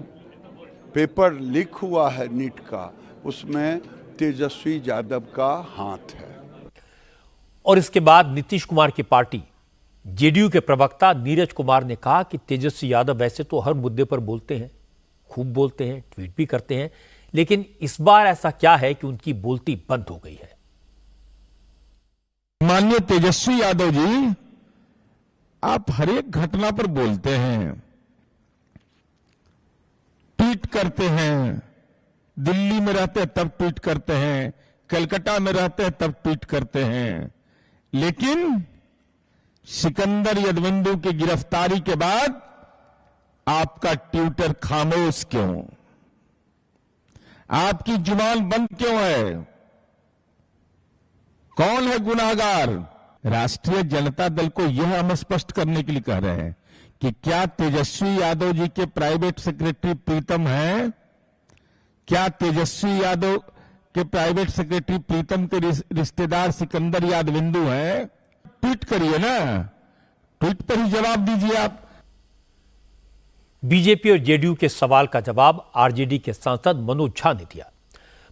पेपर लीक हुआ है नीट का, उसमें तेजस्वी यादव का हाथ है। और इसके बाद नीतीश कुमार की पार्टी जेडीयू के प्रवक्ता नीरज कुमार ने कहा कि तेजस्वी यादव वैसे तो हर मुद्दे पर बोलते हैं, खूब बोलते हैं, ट्वीट भी करते हैं, लेकिन इस बार ऐसा क्या है कि उनकी बोलती बंद हो गई है। माननीय तेजस्वी यादव जी, आप हर एक घटना पर बोलते हैं, ट्वीट करते हैं, दिल्ली में रहते हैं तब ट्वीट करते हैं, कलकत्ता में रहते हैं तब ट्वीट करते हैं, लेकिन सिकंदर यादवेंदु की गिरफ्तारी के बाद आपका ट्विटर खामोश क्यों? आपकी जुबान बंद क्यों है? कौन है गुनाहगार? राष्ट्रीय जनता दल को यह हम स्पष्ट करने के लिए कह रहे हैं कि क्या तेजस्वी यादव जी के प्राइवेट सेक्रेटरी प्रीतम हैं? क्या तेजस्वी यादव के प्राइवेट सेक्रेटरी प्रीतम के रिश्तेदार सिकंदर यादवेंदु हैं? ट्वीट करिए ना, ट्वीट पर ही जवाब दीजिए आप। बीजेपी और जेडीयू के सवाल का जवाब आरजेडी के सांसद मनोज झा ने दिया।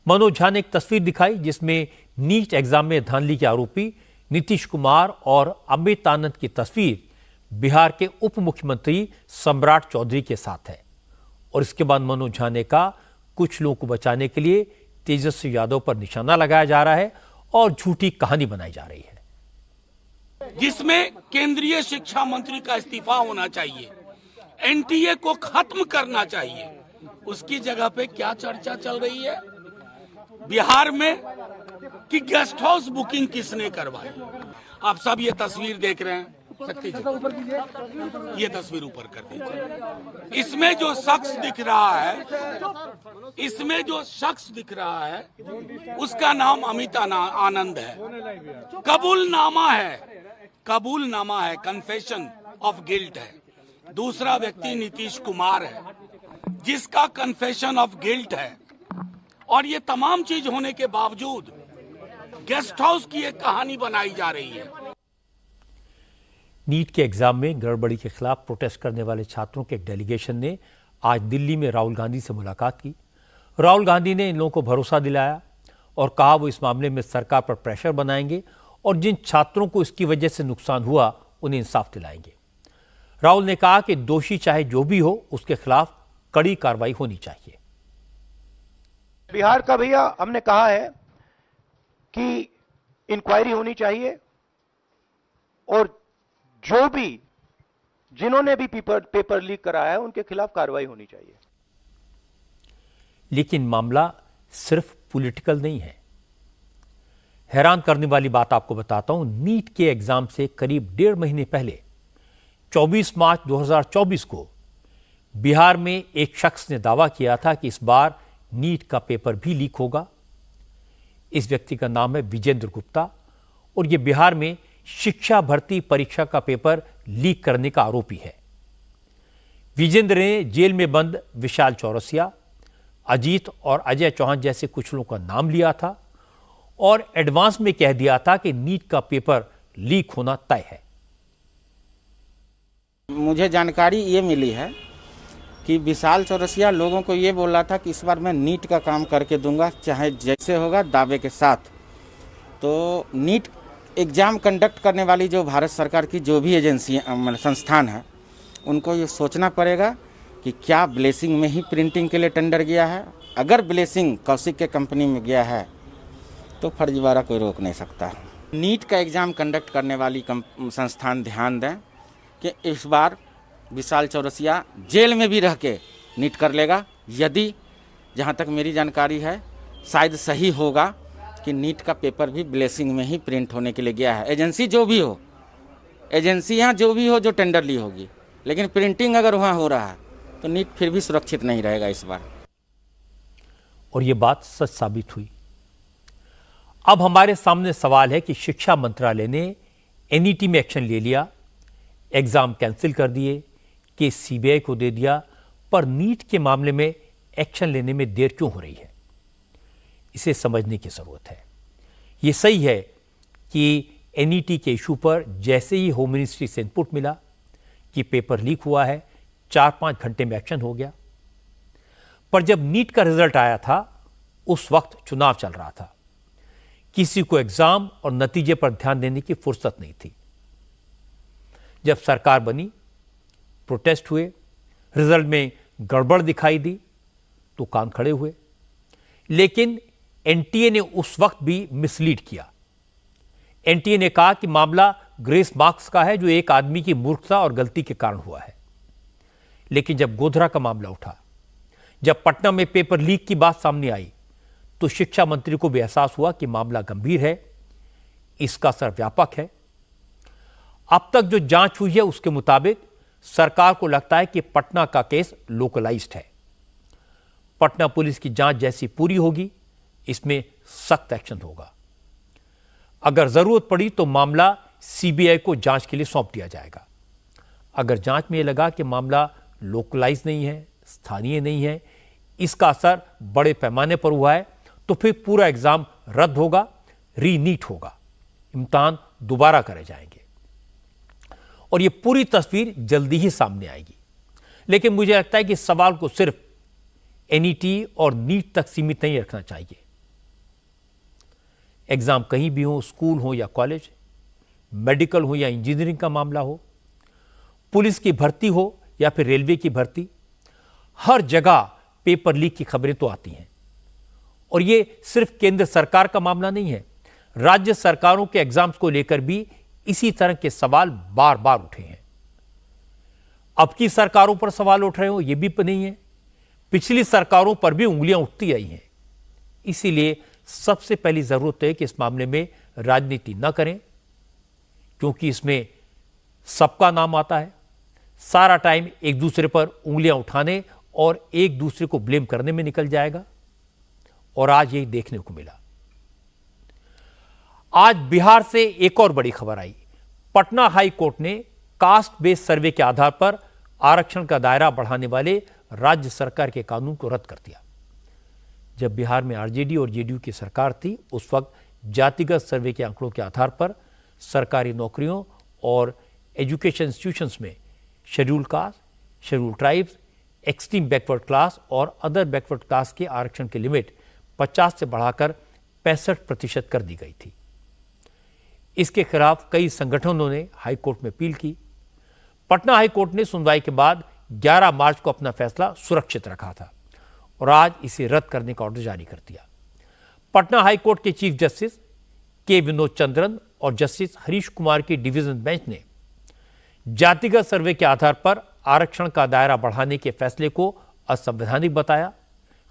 मनोज झा ने एक तस्वीर दिखाई जिसमें नीट एग्जाम में धांधली के आरोपी नीतीश कुमार और अमित आनंद की तस्वीर बिहार के उप मुख्यमंत्री सम्राट चौधरी के साथ है। और इसके बाद मनोज झा ने कहा, कुछ लोगों को बचाने के लिए तेजस्वी यादव पर निशाना लगाया जा रहा है और झूठी कहानी बनाई जा रही है, जिसमें केंद्रीय शिक्षा मंत्री का इस्तीफा होना चाहिए, एनटीए को खत्म करना चाहिए। उसकी जगह पे क्या चर्चा चल रही है बिहार में कि गेस्ट हाउस बुकिंग किसने करवाई। आप सब ये तस्वीर देख रहे हैं, शक्ति जी ये तस्वीर ऊपर कर दीजिए। इसमें जो शख्स दिख रहा है, इसमें जो शख्स दिख रहा है उसका नाम अमित आनंद है। कबूलनामा है, कन्फेशन ऑफ गिल्ट है। दूसरा व्यक्ति नीतीश कुमार है जिसका कन्फेशन ऑफ गिल्ट है। और ये तमाम चीज होने के बावजूद गेस्ट हाउस की एक कहानी बनाई जा रही है। नीट के एग्जाम में गड़बड़ी के खिलाफ प्रोटेस्ट करने वाले छात्रों के एक डेलीगेशन ने आज दिल्ली में राहुल गांधी से मुलाकात की। राहुल गांधी ने इन लोगों को भरोसा दिलाया और कहा वो इस मामले में सरकार पर प्रेशर बनाएंगे और जिन छात्रों को इसकी वजह से नुकसान हुआ उन्हें इंसाफ दिलाएंगे। राहुल ने कहा कि दोषी चाहे जो भी हो उसके खिलाफ कड़ी कार्रवाई होनी चाहिए। बिहार का भैया हमने कहा है कि इंक्वायरी होनी चाहिए और जो भी जिन्होंने भी पेपर लीक कराया है उनके खिलाफ कार्रवाई होनी चाहिए। लेकिन मामला सिर्फ पॉलिटिकल नहीं है। हैरान करने वाली बात आपको बताता हूं, नीट के एग्जाम से करीब 1.5 महीने पहले 24 मार्च 2024 को बिहार में एक शख्स ने दावा किया था कि इस बार नीट का पेपर भी लीक होगा। इस व्यक्ति का नाम है विजेंद्र गुप्ता और यह बिहार में शिक्षा भर्ती परीक्षा का पेपर लीक करने का आरोपी है। विजेंद्र ने जेल में बंद विशाल चौरसिया, अजीत और अजय चौहान जैसे कुछ लोगों का नाम लिया था और एडवांस में कह दिया था कि नीट का पेपर लीक होना तय है। मुझे जानकारी ये मिली है कि विशाल चौरसिया लोगों को ये बोल रहा था कि इस बार मैं नीट का काम करके दूंगा, चाहे जैसे होगा दावे के साथ। तो नीट एग्ज़ाम कंडक्ट करने वाली जो भारत सरकार की जो भी एजेंसियाँ संस्थान है उनको ये सोचना पड़ेगा कि क्या ब्लेसिंग में ही प्रिंटिंग के लिए टेंडर गया है। अगर ब्लेसिंग कौशिक के कंपनी में गया है तो फर्जीवाड़ा कोई रोक नहीं सकता। नीट का एग्ज़ाम कंडक्ट करने वाली संस्थान ध्यान दें कि इस बार विशाल चौरसिया जेल में भी रह के नीट कर लेगा। यदि जहाँ तक मेरी जानकारी है शायद सही होगा कि नीट का पेपर भी ब्लेसिंग में ही प्रिंट होने के लिए गया है। एजेंसी जो भी हो, एजेंसियां जो भी हो जो टेंडर ली होगी, लेकिन प्रिंटिंग अगर वहाँ हो रहा है तो नीट फिर भी सुरक्षित नहीं रहेगा इस बार। और ये बात सच साबित हुई। अब हमारे सामने सवाल है कि शिक्षा मंत्रालय ने एनईटी में एक्शन ले लिया, एग्जाम कैंसिल कर दिए, केस सीबीआई को दे दिया, पर नीट के मामले में एक्शन लेने में देर क्यों हो रही है? इसे समझने की जरूरत है। यह सही है कि एनईटी के इशू पर जैसे ही होम मिनिस्ट्री से इनपुट मिला कि पेपर लीक हुआ है, 4-5 घंटे में एक्शन हो गया। पर जब नीट का रिजल्ट आया था उस वक्त चुनाव चल रहा था, किसी को एग्जाम और नतीजे पर ध्यान देने की फुर्सत नहीं थी। जब सरकार बनी, प्रोटेस्ट हुए, रिजल्ट में गड़बड़ दिखाई दी तो कान खड़े हुए। लेकिन एनटीए ने उस वक्त भी मिसलीड किया। एनटीए ने कहा कि मामला ग्रेस मार्क्स का है जो एक आदमी की मूर्खता और गलती के कारण हुआ है। लेकिन जब गोधरा का मामला उठा, जब पटना में पेपर लीक की बात सामने आई, तो शिक्षा मंत्री को भी एहसास हुआ कि मामला गंभीर है, इसका असर व्यापक है। अब तक जो जांच हुई है उसके मुताबिक सरकार को लगता है कि पटना का केस लोकलाइज्ड है। पटना पुलिस की जांच जैसी पूरी होगी, इसमें सख्त एक्शन होगा। अगर जरूरत पड़ी तो मामला सीबीआई को जांच के लिए सौंप दिया जाएगा। अगर जांच में यह लगा कि मामला लोकलाइज नहीं है, स्थानीय नहीं है, इसका असर बड़े पैमाने पर हुआ है, तो फिर पूरा एग्जाम रद्द होगा, रीनीट होगा, इम्तिहान दोबारा करे जाएंगे और यह पूरी तस्वीर जल्दी ही सामने आएगी। लेकिन मुझे लगता है कि इस सवाल को सिर्फ एनईटी और नीट तक सीमित नहीं रखना चाहिए। एग्जाम कहीं भी हो, स्कूल हो या कॉलेज, मेडिकल हो या इंजीनियरिंग का मामला हो, पुलिस की भर्ती हो या फिर रेलवे की भर्ती, हर जगह पेपर लीक की खबरें तो आती हैं। और ये सिर्फ केंद्र सरकार का मामला नहीं है, राज्य सरकारों के एग्जाम्स को लेकर भी इसी तरह के सवाल बार बार उठे हैं। अब की सरकारों पर सवाल उठ रहे हो यह भी नहीं है, पिछली सरकारों पर भी उंगलियां उठती आई हैं। इसीलिए सबसे पहली जरूरत है कि इस मामले में राजनीति न करें, क्योंकि इसमें सबका नाम आता है। सारा टाइम एक दूसरे पर उंगलियां उठाने और एक दूसरे को ब्लेम करने में निकल जाएगा, और आज यही देखने को मिला। आज बिहार से एक और बड़ी खबर आई। पटना हाई कोर्ट ने कास्ट बेस्ड सर्वे के आधार पर आरक्षण का दायरा बढ़ाने वाले राज्य सरकार के कानून को रद्द कर दिया। जब बिहार में आरजेडी और जेडीयू की सरकार थी, उस वक्त जातिगत सर्वे के आंकड़ों के आधार पर सरकारी नौकरियों और एजुकेशन इंस्टीट्यूशंस में schedule caste, schedule tribes, extreme backward class और अदर बैकवर्ड क्लास के आरक्षण की लिमिट 50 से बढ़ाकर 65% कर दी गई थी। इसके खिलाफ कई संगठनों ने हाईकोर्ट में अपील की। पटना हाईकोर्ट ने सुनवाई के बाद 11 मार्च को अपना फैसला सुरक्षित रखा था और आज इसे रद्द करने का ऑर्डर जारी कर दिया। पटना हाईकोर्ट के चीफ जस्टिस के विनोद चंद्रन और जस्टिस हरीश कुमार की डिवीजन बेंच ने जातिगत सर्वे के आधार पर आरक्षण का दायरा बढ़ाने के फैसले को असंवैधानिक बताया,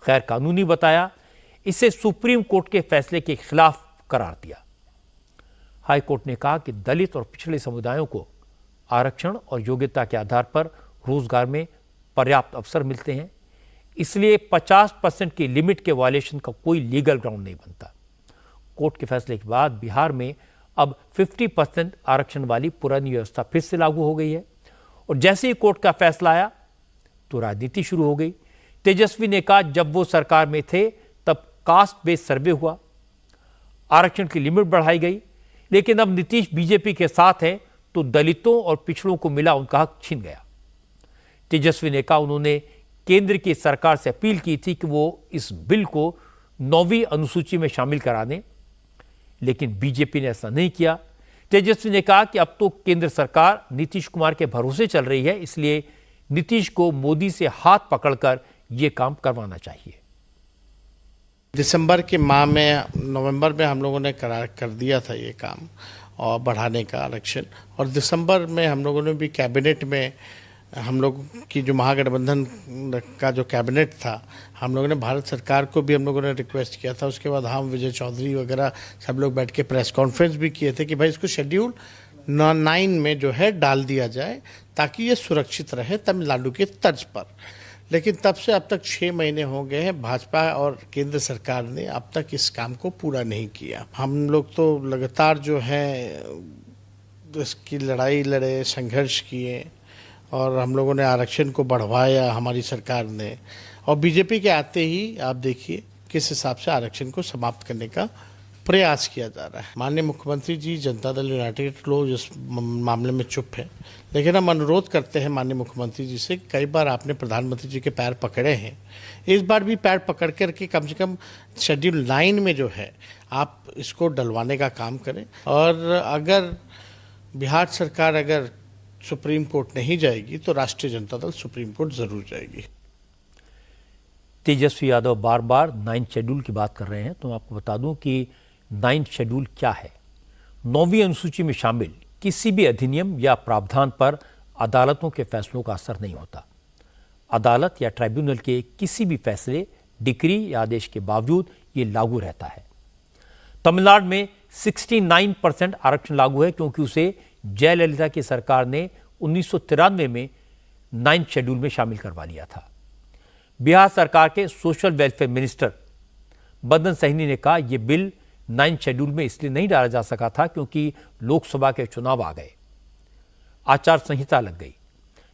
गैर कानूनी बताया, इसे सुप्रीम कोर्ट के फैसले के खिलाफ करार दिया। हाईकोर्ट ने कहा कि दलित और पिछड़े समुदायों को आरक्षण और योग्यता के आधार पर रोजगार में पर्याप्त अवसर मिलते हैं, इसलिए 50% की लिमिट के वायलेशन का कोई लीगल ग्राउंड नहीं बनता। कोर्ट के फैसले के बाद बिहार में अब 50% आरक्षण वाली पुरानी व्यवस्था फिर से लागू हो गई है और जैसे ही कोर्ट का फैसला आया तो राजनीति शुरू हो गई। तेजस्वी ने कहा जब वो सरकार में थे तब कास्ट बेस्ड सर्वे हुआ, आरक्षण की लिमिट बढ़ाई गई, लेकिन अब नीतीश बीजेपी के साथ हैं तो दलितों और पिछड़ों को मिला उनका हक छीन गया। तेजस्वी ने कहा उन्होंने केंद्र की सरकार से अपील की थी कि वो इस बिल को 9वीं अनुसूची में शामिल करा दें, लेकिन बीजेपी ने ऐसा नहीं किया। तेजस्वी ने कहा कि अब तो केंद्र सरकार नीतीश कुमार के भरोसे चल रही है, इसलिए नीतीश को मोदी से हाथ पकड़कर यह काम करवाना चाहिए। दिसंबर के माह में, नवंबर में हम लोगों ने करार कर दिया था ये काम और बढ़ाने का आरक्षण, और दिसंबर में हम लोगों ने भी कैबिनेट में हम लोग की जो महागठबंधन का जो कैबिनेट था, हम लोगों ने भारत सरकार को भी हम लोगों ने रिक्वेस्ट किया था। उसके बाद हम विजय चौधरी वगैरह सब लोग बैठ के प्रेस कॉन्फ्रेंस भी किए थे कि भाई इसको शेड्यूल 9 में जो है डाल दिया जाए ताकि ये सुरक्षित रहे तमिलनाडु के तर्ज पर। लेकिन तब से अब तक 6 महीने हो गए हैं, भाजपा और केंद्र सरकार ने अब तक इस काम को पूरा नहीं किया। हम लोग तो लगातार जो है इसकी लड़ाई लड़े, संघर्ष किए और हम लोगों ने आरक्षण को बढ़वाया हमारी सरकार ने। और बीजेपी के आते ही आप देखिए किस हिसाब से आरक्षण को समाप्त करने का प्रयास किया जा रहा है। माननीय मुख्यमंत्री जी, जनता दल यूनाइटेड लोग इस मामले में चुप है, लेकिन हम अनुरोध करते हैं माननीय मुख्यमंत्री जी से, कई बार आपने प्रधानमंत्री जी के पैर पकड़े हैं, इस बार भी पैर पकड़ करके कम से कम शेड्यूल 9 में जो है आप इसको डलवाने का काम करें। और अगर बिहार सरकार अगर सुप्रीम कोर्ट नहीं जाएगी तो राष्ट्रीय जनता दल सुप्रीम कोर्ट जरूर जाएगी। तेजस्वी यादव बार बार 9 शेड्यूल की बात कर रहे हैं, तो मैं आपको बता दूं कि 9 शेड्यूल क्या है। 9वीं अनुसूची में शामिल किसी भी अधिनियम या प्रावधान पर अदालतों के फैसलों का असर नहीं होता। अदालत या ट्राइब्यूनल के किसी भी फैसले, डिक्री या आदेश के बावजूद ये लागू रहता है। तमिलनाडु में 69% आरक्षण लागू है क्योंकि उसे जयललिता की सरकार ने 1993 में 9 शेड्यूल में शामिल करवा लिया था। बिहार सरकार के सोशल वेलफेयर मिनिस्टर बदन सहनी ने कहा यह बिल 9 शेड्यूल में इसलिए नहीं डाला जा सका था क्योंकि लोकसभा के चुनाव आ गए, आचार संहिता लग गई,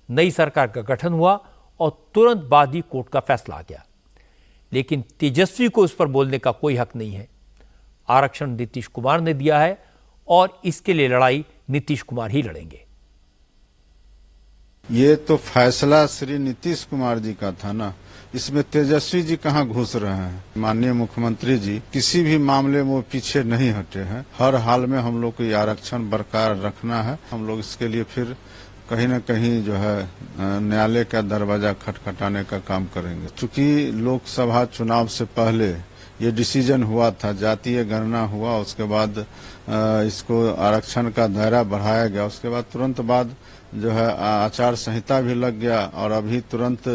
नई सरकार का गठन हुआ और तुरंत बाद ही कोर्ट का फैसला आ गया। लेकिन तेजस्वी को इस पर बोलने का कोई हक नहीं है। आरक्षण नीतीश कुमार ने दिया है और इसके लिए लड़ाई नीतीश कुमार ही लड़ेंगे। ये तो फैसला श्री नीतीश कुमार जी का था ना, इसमें तेजस्वी जी कहाँ घुस रहे हैं। माननीय मुख्यमंत्री जी किसी भी मामले में वो पीछे नहीं हटे हैं। हर हाल में हम लोग को ये आरक्षण बरकरार रखना है। हम लोग इसके लिए फिर कहीं न कहीं जो है न्यायालय का दरवाजा खटखटाने का काम करेंगे। चूंकि लोकसभा चुनाव से पहले ये डिसीजन हुआ था, जातीय गणना हुआ, उसके बाद इसको आरक्षण का दायरा बढ़ाया गया, उसके बाद तुरंत बाद जो है आचार संहिता भी लग गया और अभी तुरंत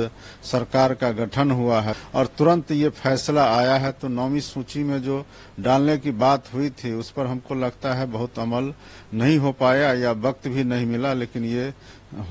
सरकार का गठन हुआ है और तुरंत ये फैसला आया है। तो 9वीं सूची में जो डालने की बात हुई थी उस पर हमको लगता है बहुत अमल नहीं हो पाया या वक्त भी नहीं मिला, लेकिन ये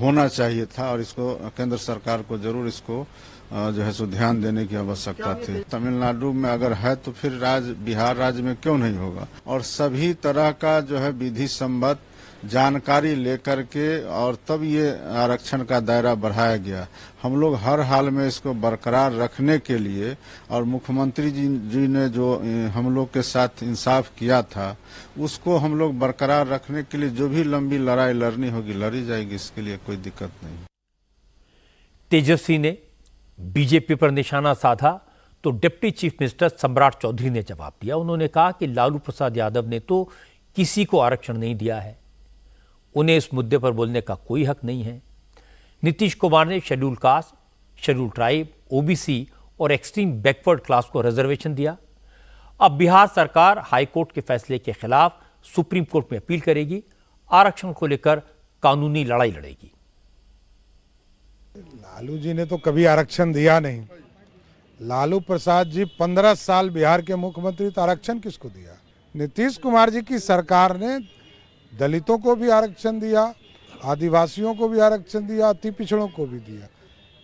होना चाहिए था और इसको केंद्र सरकार को जरूर इसको जो है सो ध्यान देने की आवश्यकता थी। तमिलनाडु में अगर है तो फिर बिहार राज्य में क्यों नहीं होगा। और सभी तरह का जो है विधि सम्मत जानकारी लेकर के और तब ये आरक्षण का दायरा बढ़ाया गया। हम लोग हर हाल में इसको बरकरार रखने के लिए और मुख्यमंत्री जी ने जो हम लोग के साथ इंसाफ किया था उसको हम लोग बरकरार रखने के लिए जो भी लंबी लड़ाई लड़नी होगी लड़ी जाएगी, इसके लिए कोई दिक्कत नहीं। तेजस्वी ने बीजेपी पर निशाना साधा तो डिप्टी चीफ मिनिस्टर सम्राट चौधरी ने जवाब दिया। उन्होंने कहा कि लालू प्रसाद यादव ने तो किसी को आरक्षण नहीं दिया है, उन्हें इस मुद्दे पर बोलने का कोई हक नहीं है। नीतीश कुमार ने schedule caste, schedule tribe, OBC और एक्सट्रीम बैकवर्ड क्लास को रिजर्वेशन दिया। अब बिहार सरकार हाईकोर्ट के फैसले के खिलाफ सुप्रीम कोर्ट में अपील करेगी, आरक्षण को लेकर कानूनी लड़ाई लड़ेगी। लालू जी ने तो कभी आरक्षण दिया नहीं। लालू प्रसाद जी 15 साल बिहार के मुख्यमंत्री, तो आरक्षण किसको दिया? नीतीश कुमार जी की सरकार ने दलितों को भी आरक्षण दिया, आदिवासियों को भी आरक्षण दिया, अति पिछड़ों को भी दिया।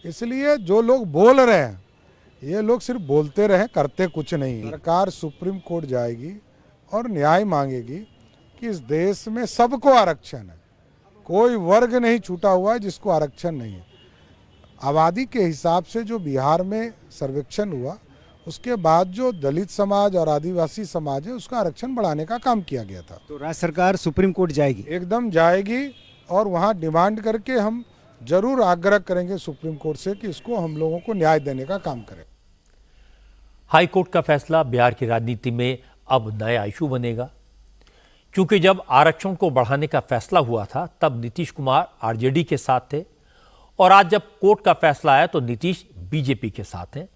इसलिए जो लोग बोल रहे हैं ये लोग सिर्फ बोलते रहे, करते कुछ नहीं। सरकार सुप्रीम कोर्ट जाएगी और न्याय मांगेगी कि इस देश में सबको आरक्षण है, कोई वर्ग नहीं छूटा हुआ है जिसको आरक्षण नहीं है। आबादी के हिसाब से जो बिहार में सर्वेक्षण हुआ उसके बाद जो दलित समाज और आदिवासी समाज है उसका आरक्षण बढ़ाने का काम किया गया था। तो राज्य सरकार सुप्रीम कोर्ट जाएगी? एकदम जाएगी और वहां डिमांड करके हम जरूर आग्रह करेंगे सुप्रीम कोर्ट से कि इसको हम लोगों को न्याय देने का काम करें। हाईकोर्ट का फैसला बिहार की राजनीति में अब नया इशू बनेगा, क्योंकि जब आरक्षण को बढ़ाने का फैसला हुआ था तब नीतीश कुमार आरजेडी के साथ थे और आज जब कोर्ट का फैसला आया तो नीतीश बीजेपी के साथ हैं।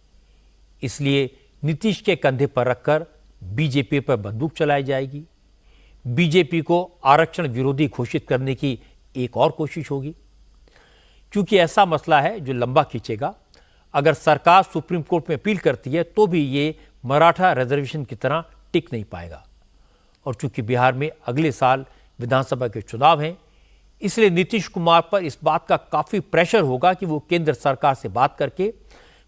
इसलिए नीतीश के कंधे पर रखकर बीजेपी पर बंदूक चलाई जाएगी। बीजेपी को आरक्षण विरोधी घोषित करने की एक और कोशिश होगी। चूंकि ऐसा मसला है जो लंबा खींचेगा, अगर सरकार सुप्रीम कोर्ट में अपील करती है तो भी ये मराठा रिजर्वेशन की तरह टिक नहीं पाएगा। और चूंकि बिहार में अगले साल विधानसभा के चुनाव हैं, इसलिए नीतीश कुमार पर इस बात का काफी प्रेशर होगा कि वो केंद्र सरकार से बात करके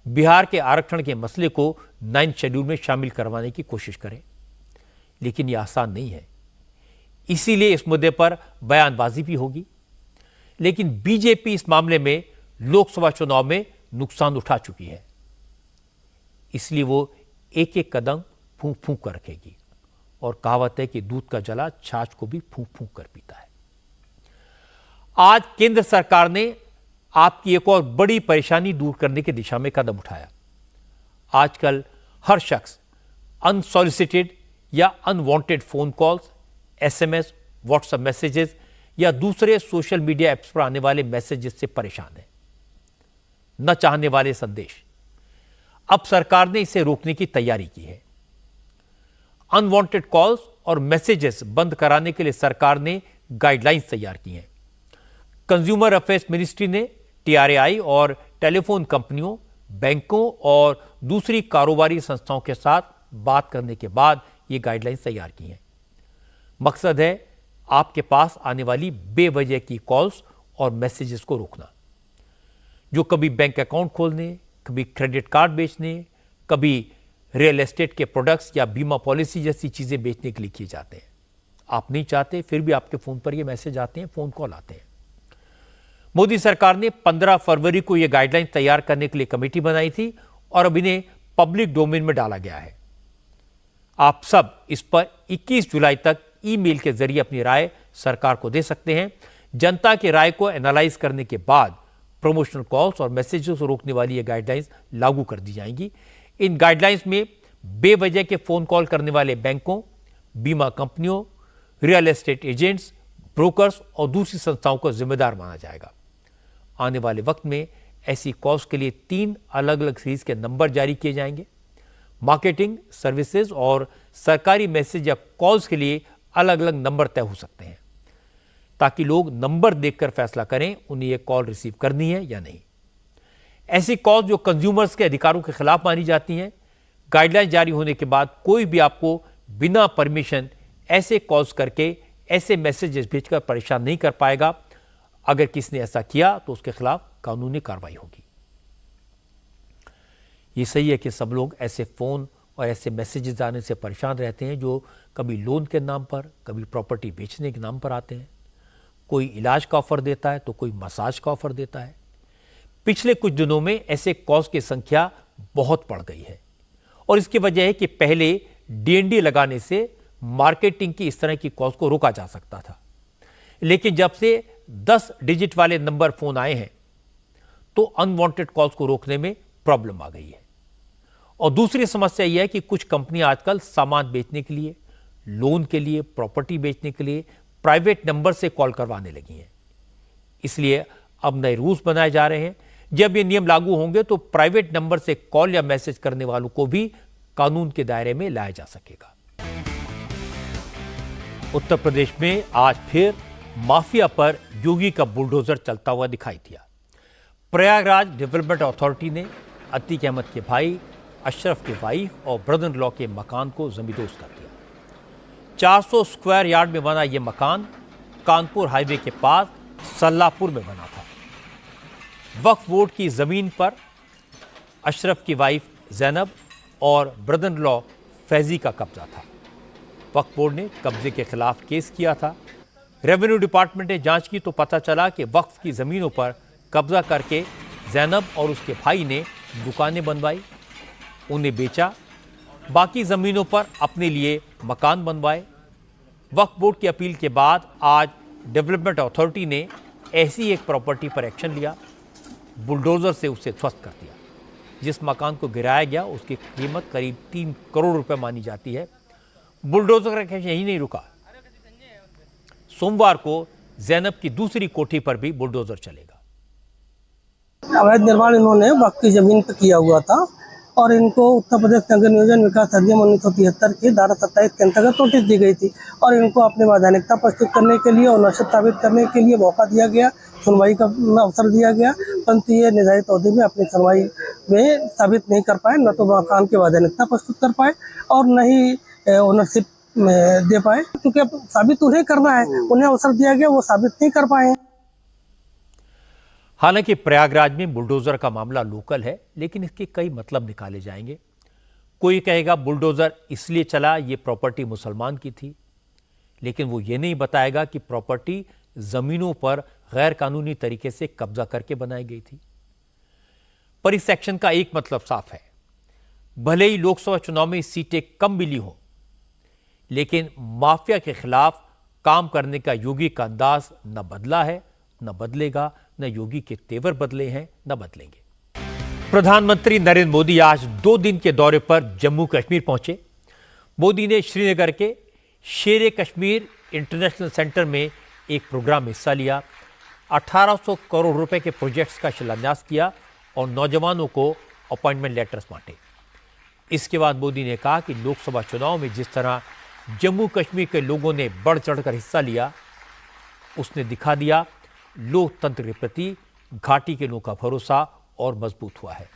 बिहार के आरक्षण के मसले को 9th शेड्यूल में शामिल करवाने की कोशिश करें। लेकिन यह आसान नहीं है, इसीलिए इस मुद्दे पर बयानबाजी भी होगी। लेकिन बीजेपी इस मामले में लोकसभा चुनाव में नुकसान उठा चुकी है, इसलिए वो एक एक कदम फूंक फूंक कर रखेगी। और कहावत है कि दूध का जला छाछ को भी फूंक फूंक कर पीता है। आज केंद्र सरकार ने आपकी एक और बड़ी परेशानी दूर करने की दिशा में कदम उठाया। आजकल हर शख्स अनसॉलिसिटेड या unwanted phone calls, SMS, WhatsApp messages या दूसरे सोशल मीडिया ऐप्स पर आने वाले मैसेजेस से परेशान है, न चाहने वाले संदेश। अब सरकार ने इसे रोकने की तैयारी की है। अनवांटेड कॉल्स और मैसेजेस बंद कराने के लिए सरकार ने गाइडलाइंस तैयार की हैं। कंज्यूमर अफेयर्स मिनिस्ट्री ने टीआरएआई और टेलीफोन कंपनियों, बैंकों और दूसरी कारोबारी संस्थाओं के साथ बात करने के बाद ये गाइडलाइंस तैयार की हैं। मकसद है आपके पास आने वाली बेवजह की कॉल्स और मैसेजेस को रोकना, जो कभी बैंक अकाउंट खोलने, कभी क्रेडिट कार्ड बेचने, कभी रियल एस्टेट के प्रोडक्ट्स या बीमा पॉलिसी जैसी चीजें बेचने के लिए किए जाते हैं। आप नहीं चाहते, फिर भी आपके फोन पर ये मैसेज आते हैं, फोन कॉल आते हैं। मोदी सरकार ने 15 फरवरी को यह गाइडलाइन तैयार करने के लिए कमेटी बनाई थी और अब इन्हें पब्लिक डोमेन में डाला गया है। आप सब इस पर 21 जुलाई तक ईमेल के जरिए अपनी राय सरकार को दे सकते हैं। जनता की राय को एनालाइज करने के बाद प्रमोशनल कॉल्स और मैसेजेस को रोकने वाली ये गाइडलाइंस लागू कर दी जाएंगी। इन गाइडलाइंस में बेवजह के फोन कॉल करने वाले बैंकों, बीमा कंपनियों, रियल एस्टेट एजेंट्स, ब्रोकर्स और दूसरी संस्थाओं को जिम्मेदार माना जाएगा। आने वाले वक्त में ऐसी कॉल्स के लिए 3 अलग अलग सीरीज के नंबर जारी किए जाएंगे। मार्केटिंग, सर्विसेज और सरकारी मैसेज या कॉल्स के लिए अलग अलग नंबर तय हो सकते हैं, ताकि लोग नंबर देखकर फैसला करें उन्हें यह कॉल रिसीव करनी है या नहीं। ऐसी कॉल जो कंज्यूमर्स के अधिकारों के खिलाफ मानी जाती हैं, गाइडलाइन जारी होने के बाद कोई भी आपको बिना परमिशन ऐसे कॉल्स करके, ऐसे मैसेजेस भेजकर परेशान नहीं कर पाएगा। अगर किसी ने ऐसा किया तो उसके खिलाफ कानूनी कार्रवाई होगी। ये सही है कि सब लोग ऐसे फोन और ऐसे मैसेजेस आने से परेशान रहते हैं, जो कभी लोन के नाम पर, कभी प्रॉपर्टी बेचने के नाम पर आते हैं। कोई इलाज का ऑफर देता है तो कोई मसाज का ऑफर देता है। पिछले कुछ दिनों में ऐसे कॉल्स की संख्या बहुत बढ़ गई है और इसकी वजह है कि पहले डीएनडी लगाने से मार्केटिंग की इस तरह की कॉल्स को रोका जा सकता था, लेकिन जब से 10 डिजिट वाले नंबर फोन आए हैं तो अनवांटेड कॉल्स को रोकने में प्रॉब्लम आ गई है। और दूसरी समस्या यह है कि कुछ कंपनियां आजकल सामान बेचने के लिए, लोन के लिए, प्रॉपर्टी बेचने के लिए प्राइवेट नंबर से कॉल करवाने लगी हैं। इसलिए अब नए रूल्स बनाए जा रहे हैं। जब ये नियम लागू होंगे तो प्राइवेट नंबर से कॉल या मैसेज करने वालों को भी कानून के दायरे में लाया जा सकेगा। उत्तर प्रदेश में आज फिर माफिया पर योगी का बुलडोजर चलता हुआ दिखाई दिया। प्रयागराज डेवलपमेंट अथॉरिटी ने अतीक अहमद के भाई अशरफ के वाइफ और ब्रदर इन लॉ के मकान को जमींदोज कर दिया। 400 स्क्वायर यार्ड में बना यह मकान कानपुर हाईवे के पास सल्लापुर में बना था। वक्फ बोर्ड की जमीन पर अशरफ की वाइफ जैनब और ब्रदर इन लॉ फैजी का कब्जा था। वक्फ बोर्ड ने कब्जे के खिलाफ केस किया था। रेवेन्यू डिपार्टमेंट ने जांच की तो पता चला कि वक्फ की जमीनों पर कब्जा करके जैनब और उसके भाई ने दुकानें बनवाई, उन्हें बेचा, बाकी जमीनों पर अपने लिए मकान बनवाए। वक्फ बोर्ड की अपील के बाद आज डेवलपमेंट अथॉरिटी ने ऐसी एक प्रॉपर्टी पर एक्शन लिया, बुलडोजर से उसे ध्वस्त कर दिया। जिस मकान को गिराया गया उसकी कीमत करीब 3 करोड़ रुपए मानी जाती है। बुलडोजर का एक्शन यही नहीं रुका, सोमवार को जैनब की दूसरी कोठी पर भी बुलडोजर चलेगा। अवैध निर्माण इन्होंने वक्फ की जमीन पर किया हुआ था और इनको उत्तर प्रदेश नगर नियोजन विकास अधिनियम 1973 की धारा 27 के अंतर्गत नोटिस दी गई थी और इनको अपनी वैधानिकता प्रस्तुत करने के लिए और नशत साबित करने के लिए मौका दिया गया, सुनवाई का अवसर दिया गया, परंतु ये निर्धारित अवधि में अपनी सुनवाई में साबित नहीं कर पाए, न तो मकान की वैधानिकता प्रस्तुत कर पाए और न ही ओनरशिप दे पाए, क्योंकि अब साबित उन्हें करना है, उन्हें अवसर दिया गया, वो साबित नहीं कर पाए। हालांकि प्रयागराज में बुलडोजर का मामला लोकल है, लेकिन इसके कई मतलब निकाले जाएंगे। कोई कहेगा बुलडोजर इसलिए चला, ये प्रॉपर्टी मुसलमान की थी, लेकिन वो ये नहीं बताएगा कि प्रॉपर्टी जमीनों पर गैर कानूनी तरीके से कब्जा करके बनाई गई थी। पर इस सेक्शन का एक मतलब साफ है, भले ही लोकसभा चुनाव में सीटें कम मिली हों, लेकिन माफिया के खिलाफ काम करने का योगी का अंदाज न बदला है, न बदलेगा, न योगी के तेवर बदले हैं, न बदलेंगे। प्रधानमंत्री नरेंद्र मोदी आज 2 दिन के दौरे पर जम्मू कश्मीर पहुंचे। मोदी ने श्रीनगर के शेर कश्मीर इंटरनेशनल सेंटर में एक प्रोग्राम में हिस्सा लिया, 1800 करोड़ रुपए के प्रोजेक्ट्स का शिलान्यास किया और नौजवानों को अपॉइंटमेंट लेटर्स बांटे। इसके बाद मोदी ने कहा कि लोकसभा चुनाव में जिस तरह जम्मू कश्मीर के लोगों ने बढ़ चढ़कर हिस्सा लिया, उसने दिखा दिया लोकतंत्र के प्रति घाटी के लोगों का भरोसा और मजबूत हुआ है।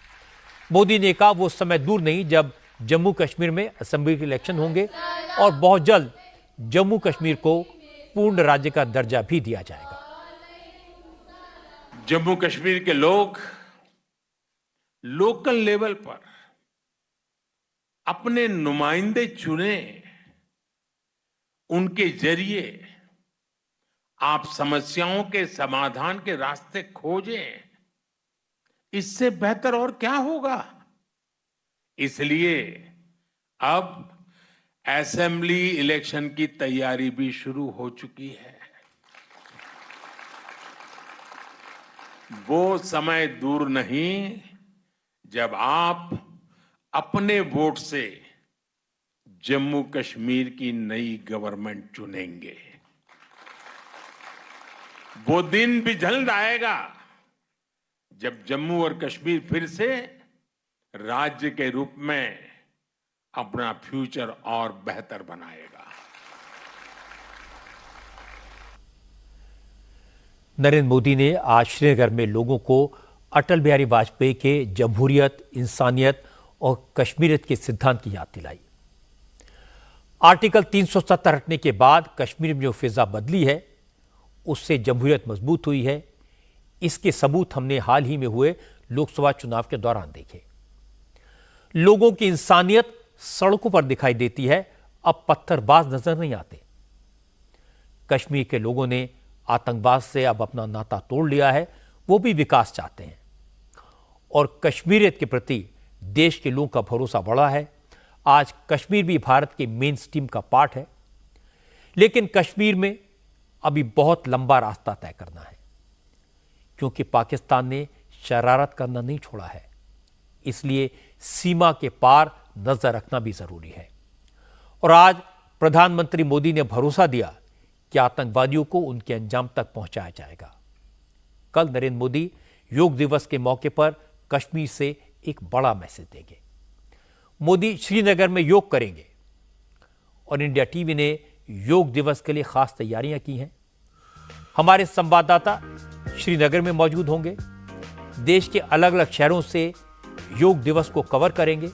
मोदी ने कहा वो समय दूर नहीं जब जम्मू कश्मीर में असेंबली के इलेक्शन होंगे और बहुत जल्द जम्मू कश्मीर को पूर्ण राज्य का दर्जा भी दिया जाएगा। जम्मू कश्मीर के लोग लोकल लेवल पर अपने नुमाइंदे चुने, उनके जरिए आप समस्याओं के समाधान के रास्ते खोजें, इससे बेहतर और क्या होगा। इसलिए अब असेंबली इलेक्शन की तैयारी भी शुरू हो चुकी है। वो समय दूर नहीं जब आप अपने वोट से जम्मू कश्मीर की नई गवर्नमेंट चुनेंगे। वो दिन भी जल्द आएगा जब जम्मू और कश्मीर फिर से राज्य के रूप में अपना फ्यूचर और बेहतर बनाएगा। नरेंद्र मोदी ने आज श्रीनगर में लोगों को अटल बिहारी वाजपेयी के जमहूरियत, इंसानियत और कश्मीरियत के सिद्धांत की याद दिलाई। आर्टिकल 370 हटने के बाद कश्मीर में जो फिजा बदली है, उससे जमहूरियत मजबूत हुई है। इसके सबूत हमने हाल ही में हुए लोकसभा चुनाव के दौरान देखे। लोगों की इंसानियत सड़कों पर दिखाई देती है, अब पत्थरबाज नजर नहीं आते। कश्मीर के लोगों ने आतंकवाद से अब अपना नाता तोड़ लिया है, वो भी विकास चाहते हैं और कश्मीरियत के प्रति देश के लोगों का भरोसा बढ़ा है। आज कश्मीर भी भारत के मेन स्ट्रीम का पार्ट है, लेकिन कश्मीर में अभी बहुत लंबा रास्ता तय करना है, क्योंकि पाकिस्तान ने शरारत करना नहीं छोड़ा है। इसलिए सीमा के पार नजर रखना भी जरूरी है। और आज प्रधानमंत्री मोदी ने भरोसा दिया कि आतंकवादियों को उनके अंजाम तक पहुंचाया जाएगा। कल नरेंद्र मोदी योग दिवस के मौके पर कश्मीर से एक बड़ा मैसेज देंगे। मोदी श्रीनगर में योग करेंगे और इंडिया टीवी ने योग दिवस के लिए खास तैयारियां की हैं। हमारे संवाददाता श्रीनगर में मौजूद होंगे, देश के अलग अलग शहरों से योग दिवस को कवर करेंगे।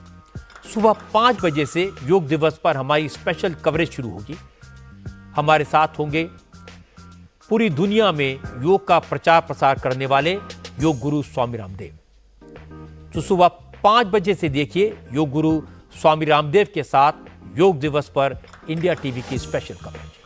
सुबह 5 बजे से योग दिवस पर हमारी स्पेशल कवरेज शुरू होगी। हमारे साथ होंगे पूरी दुनिया में योग का प्रचार प्रसार करने वाले योग गुरु स्वामी रामदेव। तो सुबह 5 बजे से देखिए योग गुरु स्वामी रामदेव के साथ योग दिवस पर इंडिया टीवी की स्पेशल कवरेज।